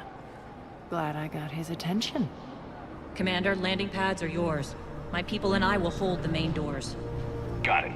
Glad I got his attention. Commander, landing pads are yours. My people and I will hold the main doors. Got it.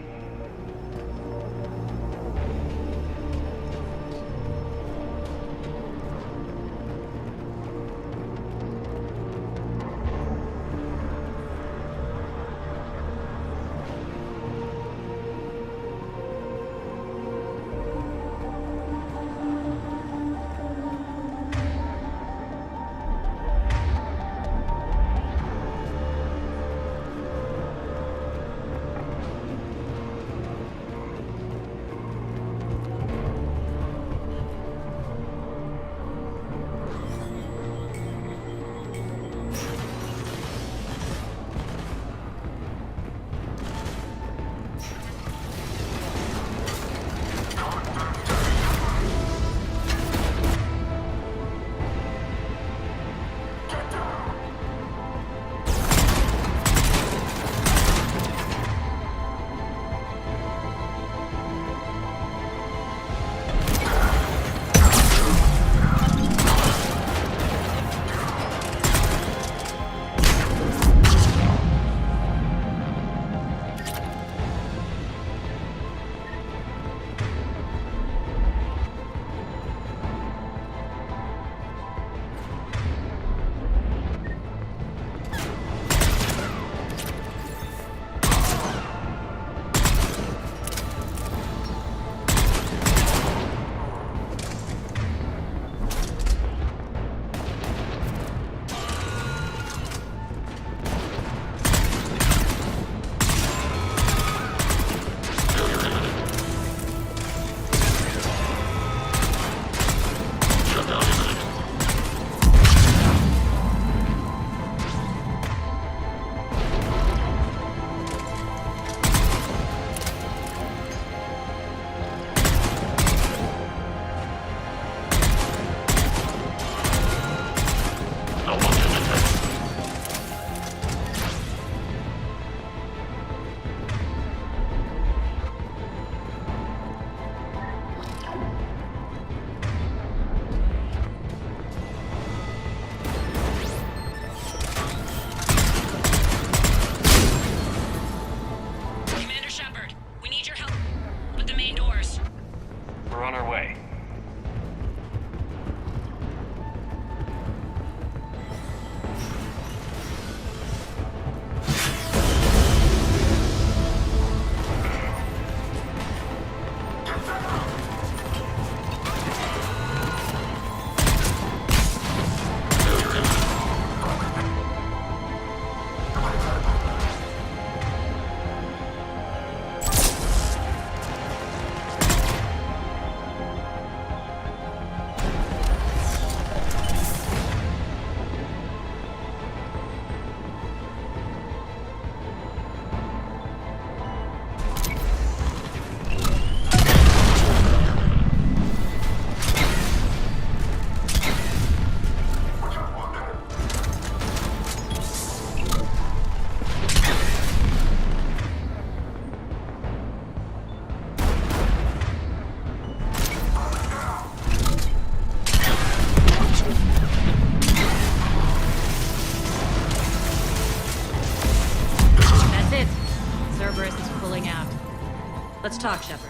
Let's talk, Shepard.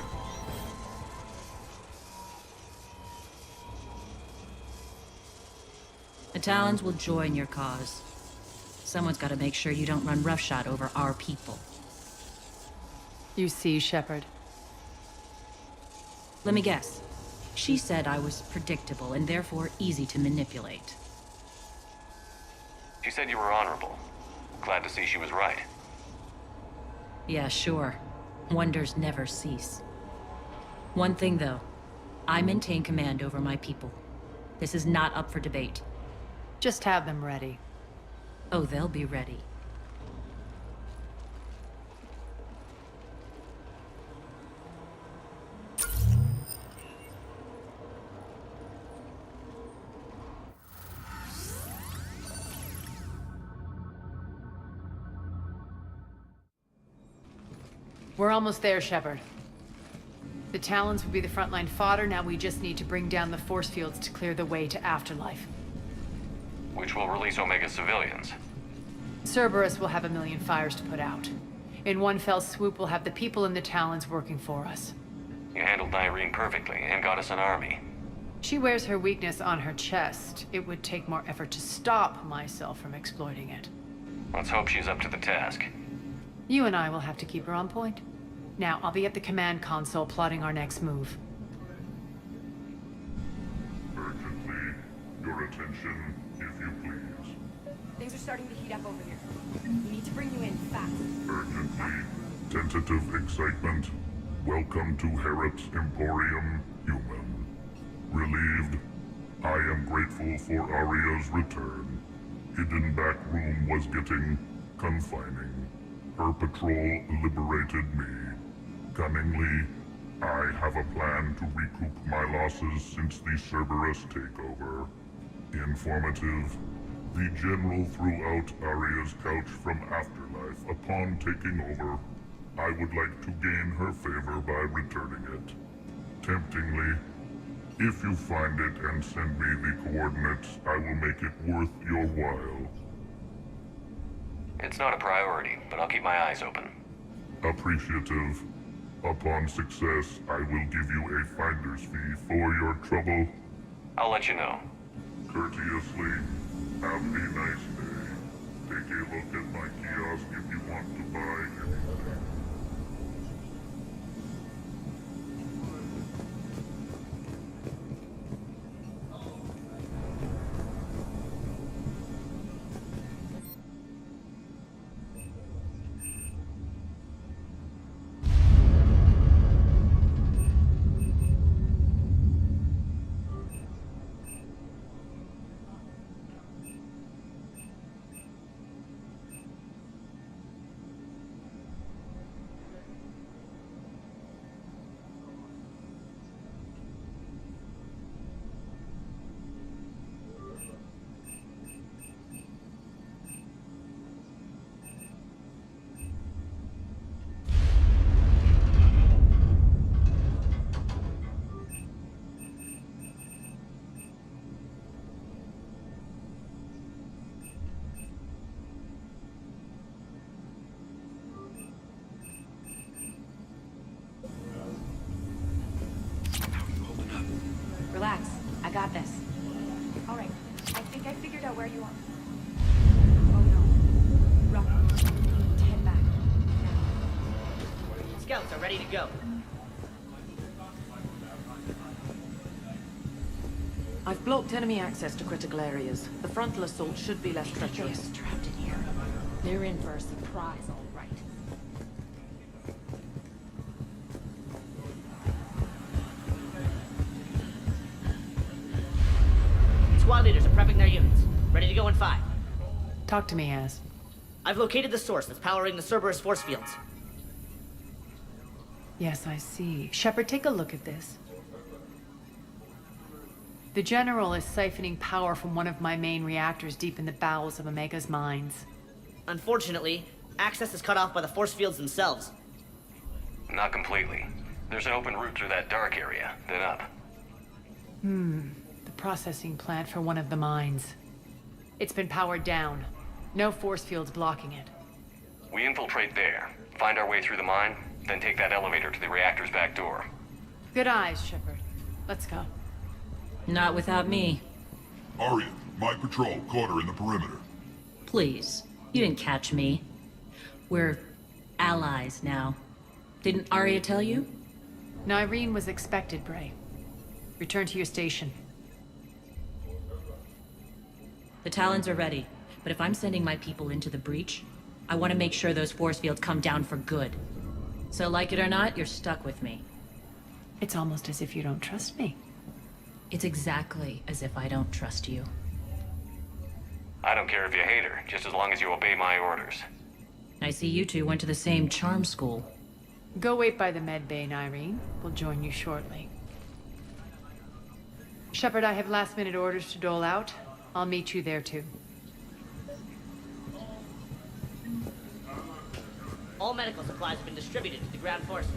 The Talons will join your cause. Someone's got to make sure you don't run roughshod over our people. You see, Shepard? Let me guess. She said I was predictable and therefore easy to manipulate. She said you were honorable. Glad to see she was right. Yeah, sure. Wonders never cease. One thing, though. I maintain command over my people. This is not up for debate. Just have them ready. Oh, they'll be ready. We're almost there, Shepard. The Talons would be the frontline fodder, now we just need to bring down the force fields to clear the way to Afterlife. Which will release Omega civilians. Cerberus will have a million fires to put out. In one fell swoop, we'll have the people in the Talons working for us. You handled Irene perfectly and got us an army. She wears her weakness on her chest. It would take more effort to stop myself from exploiting it. Let's hope she's up to the task. You and I will have to keep her on point. Now, I'll be at the command console plotting our next move. Urgently, your attention, if you please. Things are starting to heat up over here. We need to bring you in fast. Urgently, tentative excitement. Welcome to Herod's Emporium, human. Relieved, I am grateful for Aria's return. Hidden back room was getting confining. Her patrol liberated me. Cunningly, I have a plan to recoup my losses since the Cerberus takeover. Informative, the General threw out Aria's couch from Afterlife upon taking over. I would like to gain her favor by returning it. Temptingly, if you find it and send me the coordinates, I will make it worth your while. It's not a priority, but I'll keep my eyes open. Appreciative. Upon success, I will give you a finder's fee for your trouble. I'll let you know. Courteously, have a nice day. Take a look at my kiosk if you want to buy anything. Relax. I got this. All right. I think I figured out where you are. Oh no. Rock. We need to head back. Scouts are ready to go. I've blocked enemy access to critical areas. The frontal assault should be less treacherous. Trapped in here. They're in for a surprise, all right. Squad leaders are prepping their units. Ready to go in 5. Talk to me, Az. I've located the source that's powering the Cerberus force fields. Yes, I see. Shepard, take a look at this. The General is siphoning power from one of my main reactors deep in the bowels of Omega's mines. Unfortunately, access is cut off by the force fields themselves. Not completely. There's an open route through that dark area, then up. The processing plant for one of the mines. It's been powered down. No force fields blocking it. We infiltrate there, find our way through the mine, then take that elevator to the reactor's back door. Good eyes, Shepard. Let's go. Not without me. Aria, my patrol caught her in the perimeter. Please. You didn't catch me. We're allies now. Didn't Arya tell you? Nyreen was expected, Bray. Return to your station. The Talons are ready, but if I'm sending my people into the breach, I want to make sure those force fields come down for good. So like it or not, you're stuck with me. It's almost as if you don't trust me. It's exactly as if I don't trust you. I don't care if you hate her, just as long as you obey my orders. I see you two went to the same charm school. Go wait by the med bay, Nyreen. We'll join you shortly. Shepard, I have last-minute orders to dole out. I'll meet you there, too. All medical supplies have been distributed to the ground forces.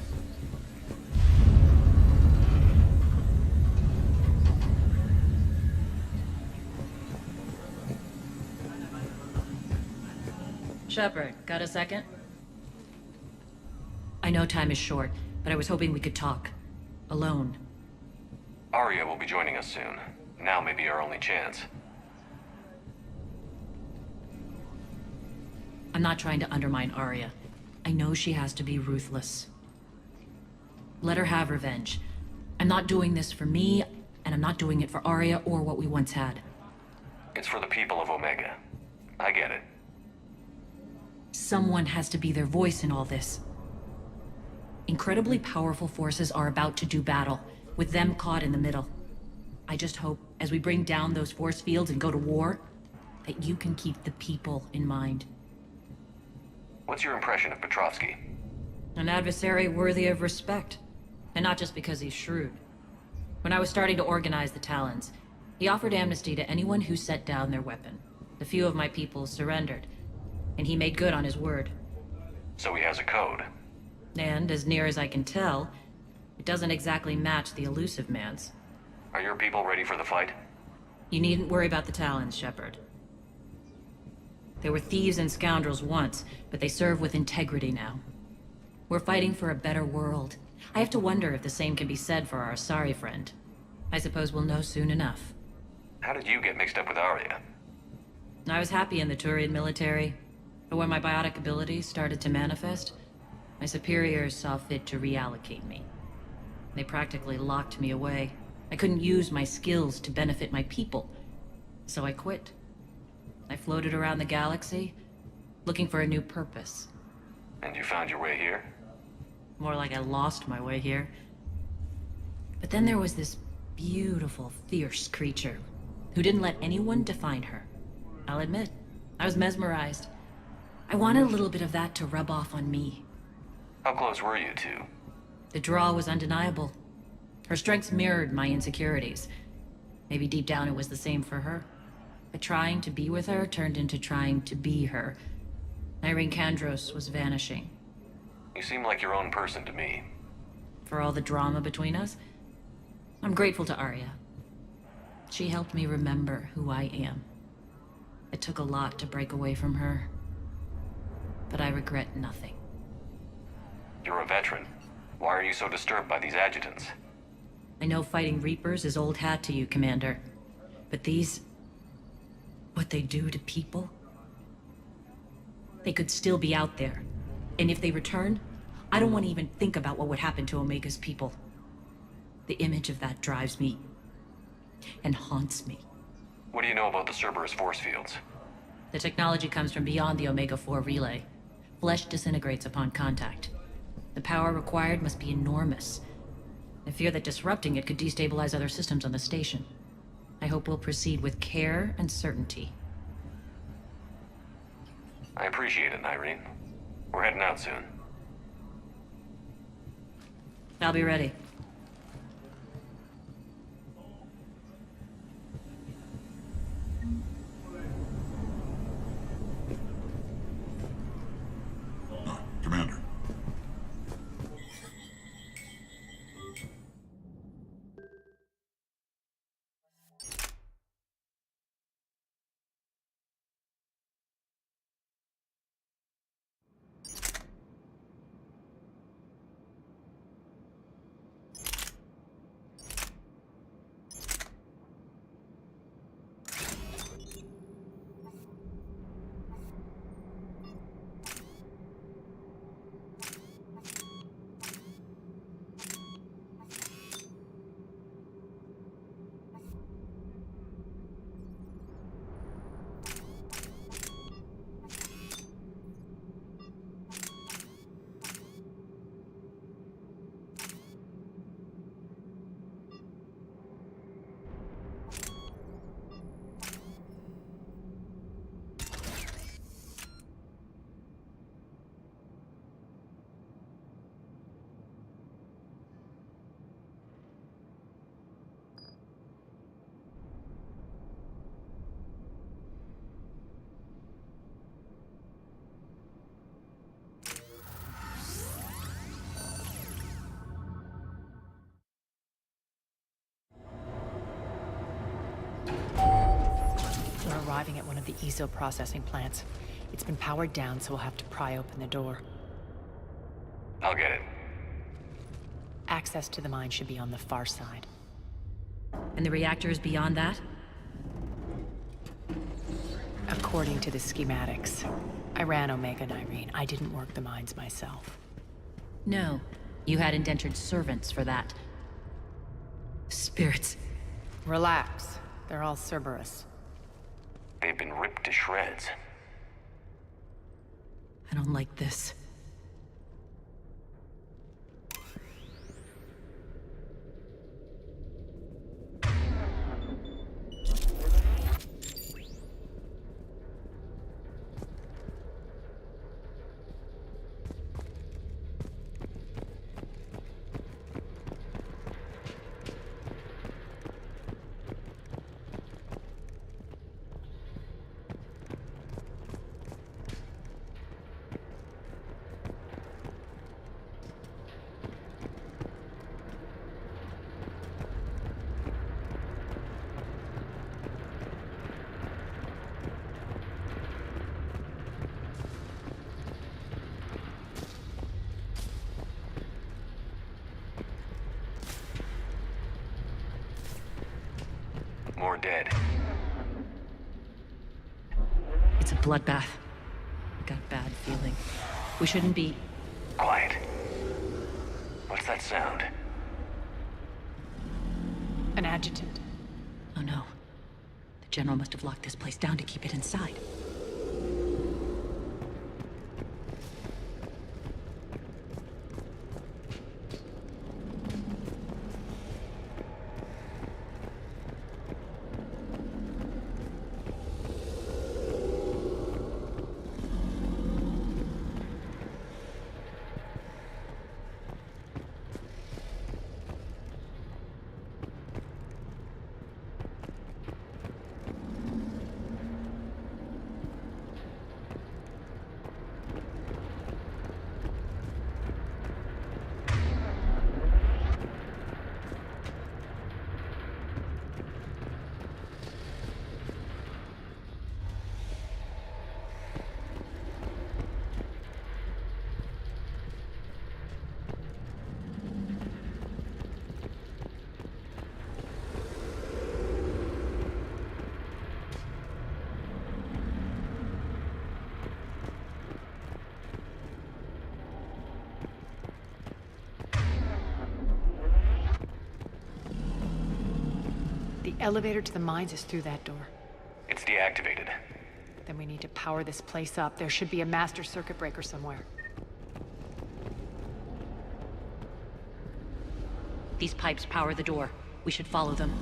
Shepard, got a second? I know time is short, but I was hoping we could talk. Alone. Arya will be joining us soon. Now may be our only chance. I'm not trying to undermine Arya. I know she has to be ruthless. Let her have revenge. I'm not doing this for me, and I'm not doing it for Arya or what we once had. It's for the people of Omega. I get it. Someone has to be their voice in all this. Incredibly powerful forces are about to do battle, with them caught in the middle. I just hope, as we bring down those force fields and go to war, that you can keep the people in mind. What's your impression of Petrovsky? An adversary worthy of respect. And not just because he's shrewd. When I was starting to organize the Talons, he offered amnesty to anyone who set down their weapon. A few of my people surrendered, and he made good on his word. So he has a code. And, as near as I can tell, it doesn't exactly match the elusive man's. Are your people ready for the fight? You needn't worry about the Talons, Shepard. They were thieves and scoundrels once, but they serve with integrity now. We're fighting for a better world. I have to wonder if the same can be said for our Asari friend. I suppose we'll know soon enough. How did you get mixed up with Arya? I was happy in the Turian military, but when my biotic abilities started to manifest, my superiors saw fit to reallocate me. They practically locked me away. I couldn't use my skills to benefit my people, so I quit. I floated around the galaxy, looking for a new purpose. And you found your way here? More like I lost my way here. But then there was this beautiful, fierce creature who didn't let anyone define her. I'll admit, I was mesmerized. I wanted a little bit of that to rub off on me. How close were you two? The draw was undeniable. Her strengths mirrored my insecurities. Maybe deep down it was the same for her. But trying to be with her turned into trying to be her. Irene Kandros was vanishing. You seem like your own person to me. For all the drama between us, I'm grateful to Arya. She helped me remember who I am. It took a lot to break away from her, but I regret nothing. You're a veteran. Why are you so disturbed by these adjutants? I know fighting Reapers is old hat to you, Commander, but these... what they do to people? They could still be out there. And if they return, I don't want to even think about what would happen to Omega's people. The image of that drives me and haunts me. What do you know about the Cerberus force fields? The technology comes from beyond the Omega-4 relay. Flesh disintegrates upon contact. The power required must be enormous. I fear that disrupting it could destabilize other systems on the station. I hope we'll proceed with care and certainty. I appreciate it, Irene. We're heading out soon. I'll be ready. Commander. We're arriving at one of the ESO processing plants. It's been powered down, so we'll have to pry open the door. I'll get it. Access to the mine should be on the far side. And the reactor is beyond that? According to the schematics. I ran Omega and Irene. I didn't work the mines myself. No. You had indentured servants for that. Spirits. Relax. They're all Cerberus. They've been ripped to shreds. I don't like this. More dead. It's a bloodbath. I got a bad feeling. We shouldn't be... Quiet. What's that sound? An adjutant. Oh no. The General must have locked this place down to keep it inside. The elevator to the mines is through that door. It's deactivated. Then we need to power this place up. There should be a master circuit breaker somewhere. These pipes power the door. We should follow them.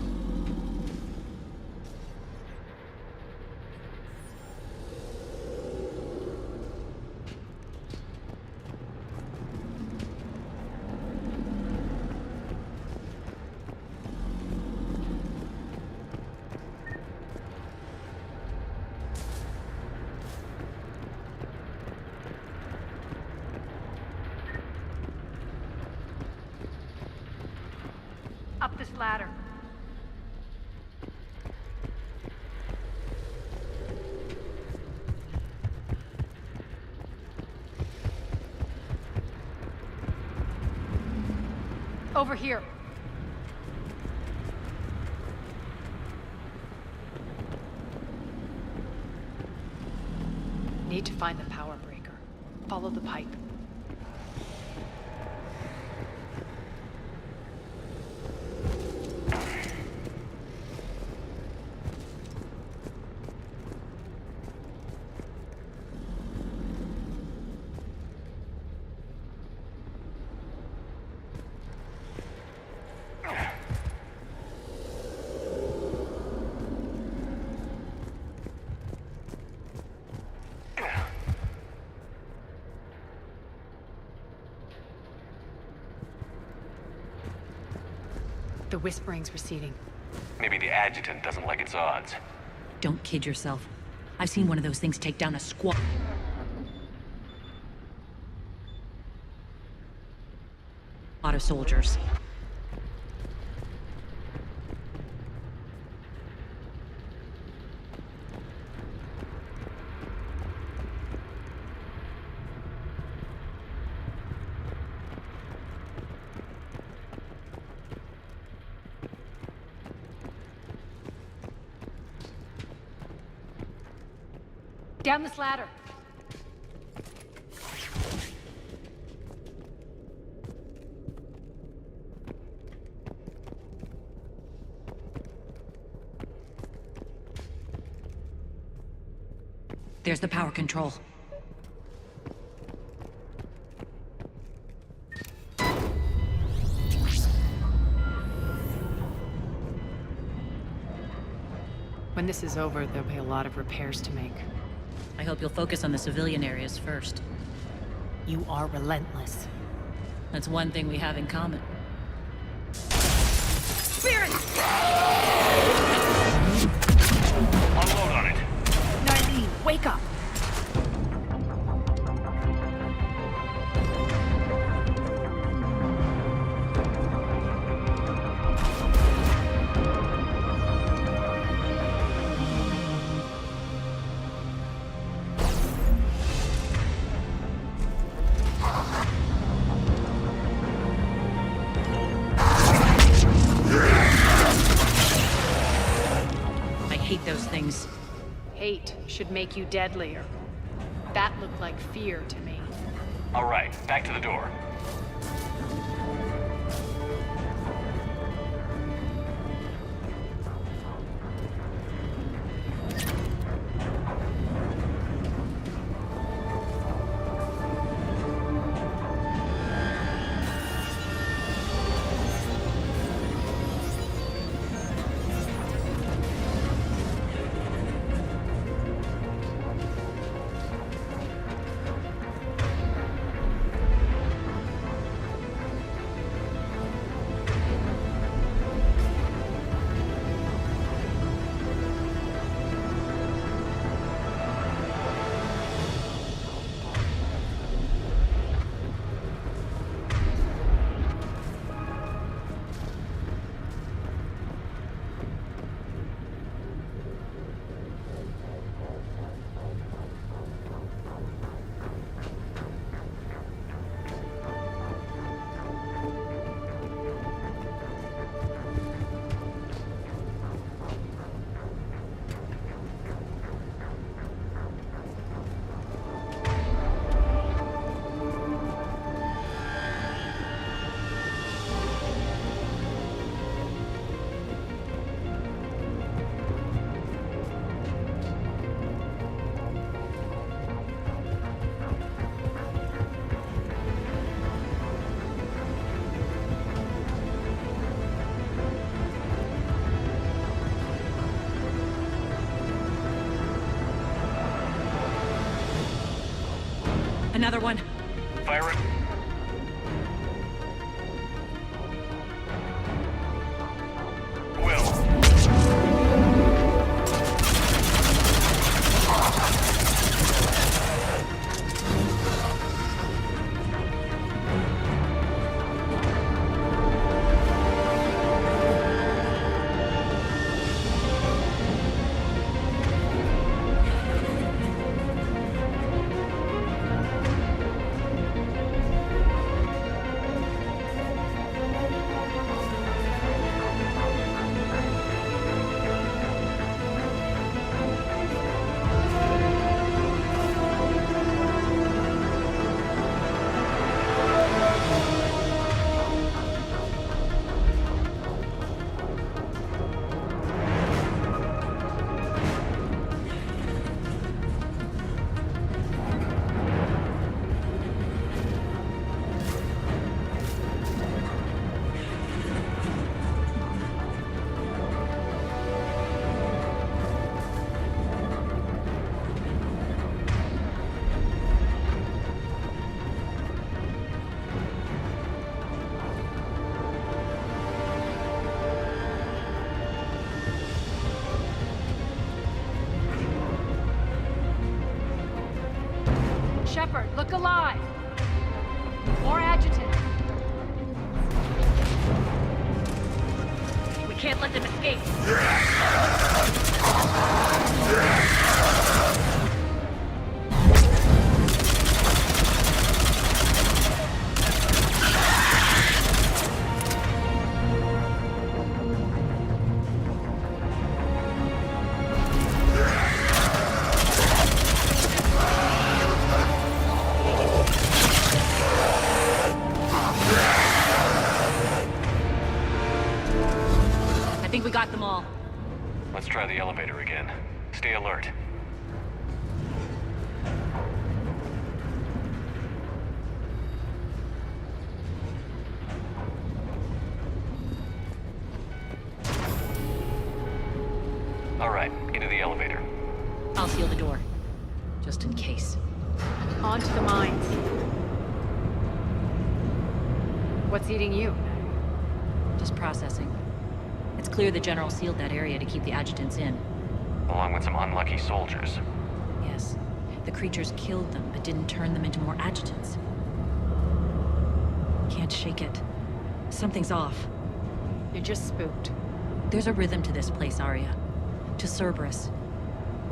Up this ladder. Over here. Need to find the power breaker. Follow the pipe. The whispering's receding. Maybe the adjutant doesn't like its odds. Don't kid yourself. I've seen one of those things take down a squad. Lot of soldiers. Down this ladder. There's the power control. When this is over, there'll be a lot of repairs to make. I hope you'll focus on the civilian areas first. You are relentless. That's one thing we have in common. Spirit! Unload on it. Nylene, wake up! Those things. Hate should make you deadlier. That looked like fear to me. All right, back to the door. Another one. Fire it. Shepard, look alive! More adjutant. We can't let them escape. elevator again. Stay alert. All right, into the elevator. I'll seal the door. Just in case. On to the mines. What's eating you? Just processing. It's clear the General sealed that area to keep the adjutants in. Along with some unlucky soldiers. Yes. The creatures killed them, but didn't turn them into more adjutants. Can't shake it. Something's off. You're just spooked. There's a rhythm to this place, Arya. To Cerberus.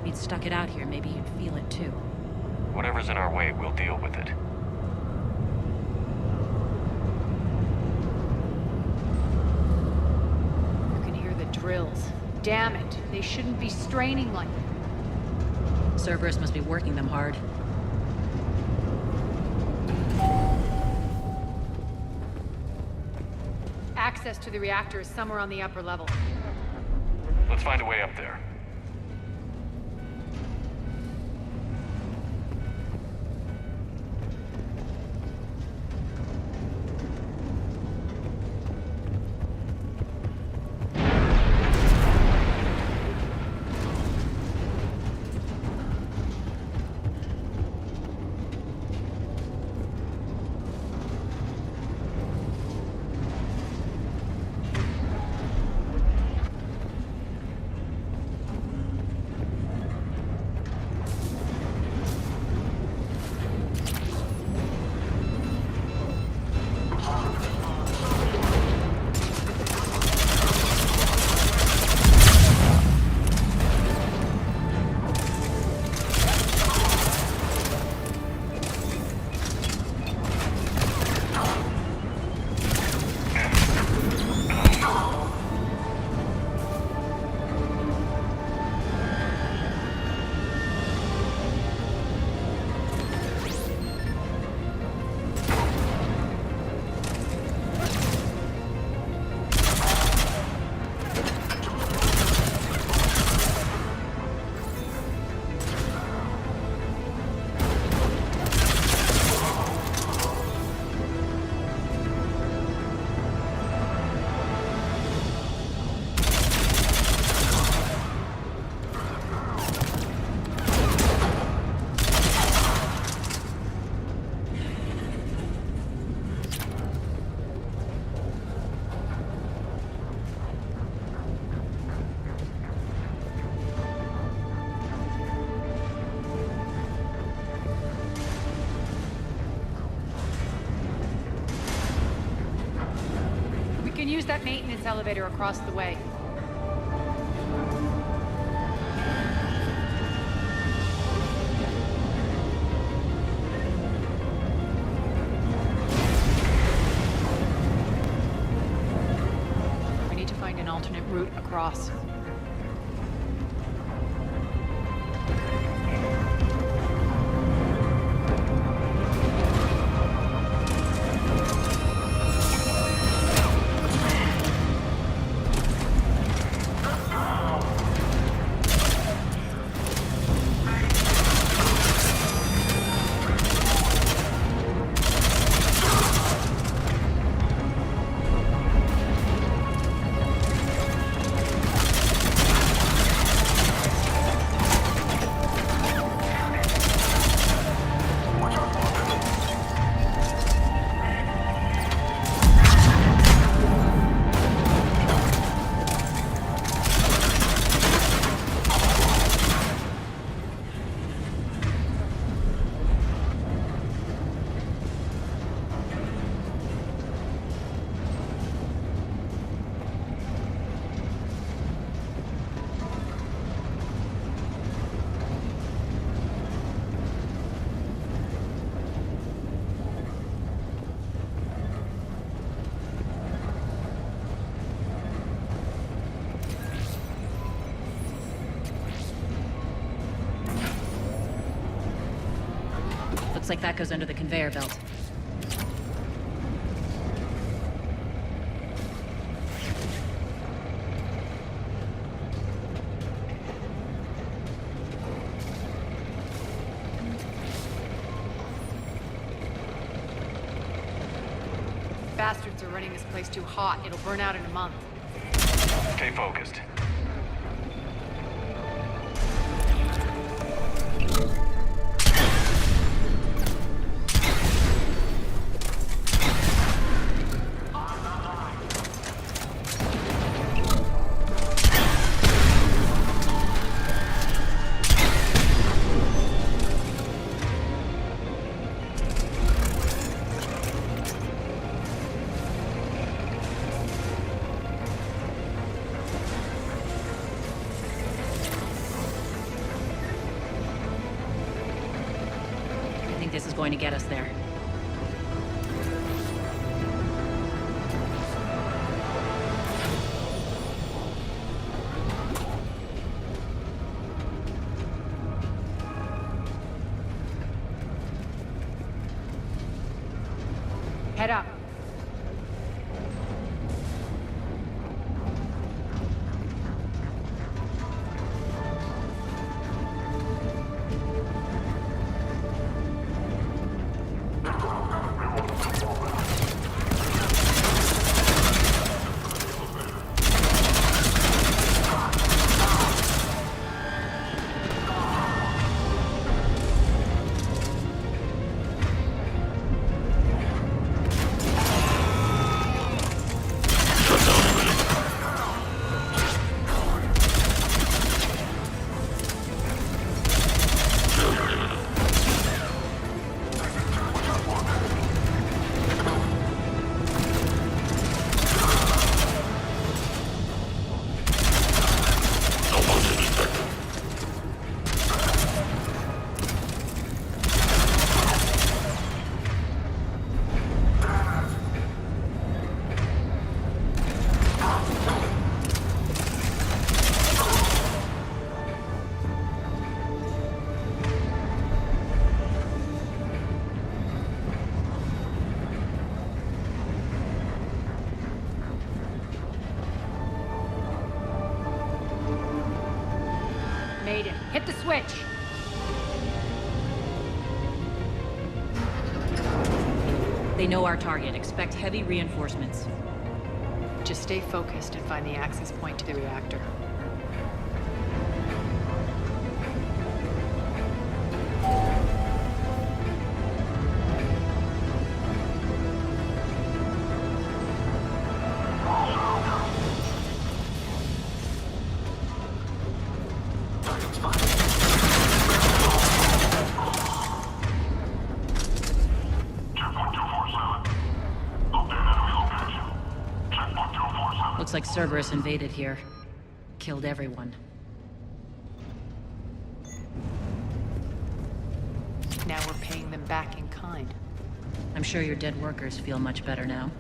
If you'd stuck it out here, maybe you'd feel it too. Whatever's in our way, we'll deal with it. You can hear the drills. Damn it. They shouldn't be straining like that. Cerberus must be working them hard. Access to the reactor is somewhere on the upper level. Let's find a way up there. Use that maintenance elevator across the way. We need to find an alternate route across. Looks like that goes under the conveyor belt. bastards are running this place too hot. It'll burn out in a month. Stay focused. This is going to get us there. Head up. Made it. Hit the switch. They know our target. Expect heavy reinforcements. Just stay focused and find the access point to the reactor. Looks like Cerberus invaded here. Killed everyone. Now we're paying them back in kind. I'm sure your dead workers feel much better now.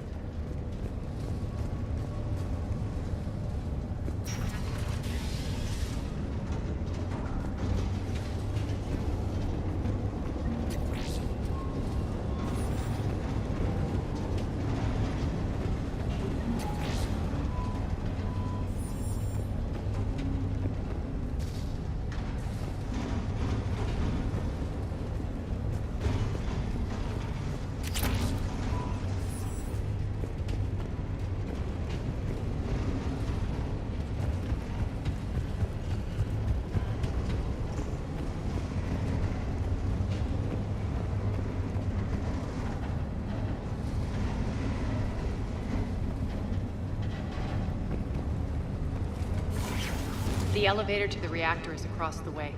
The elevator to the reactor is across the way.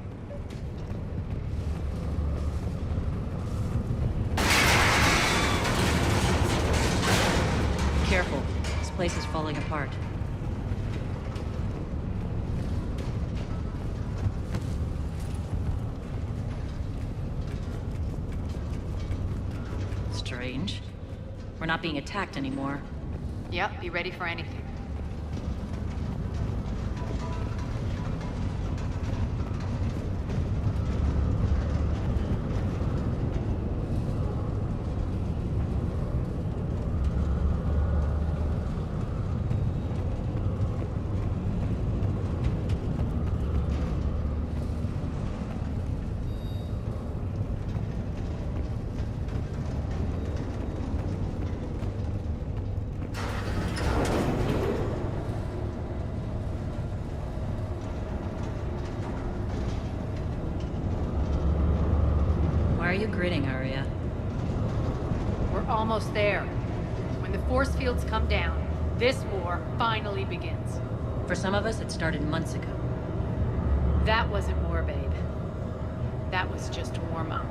Careful. This place is falling apart. Strange. We're not being attacked anymore. Yep, be ready for anything. you grinning, Arya? We're almost there. When the force fields come down, this war finally begins. For some of us, it started months ago. That wasn't war, babe. That was just warm-up.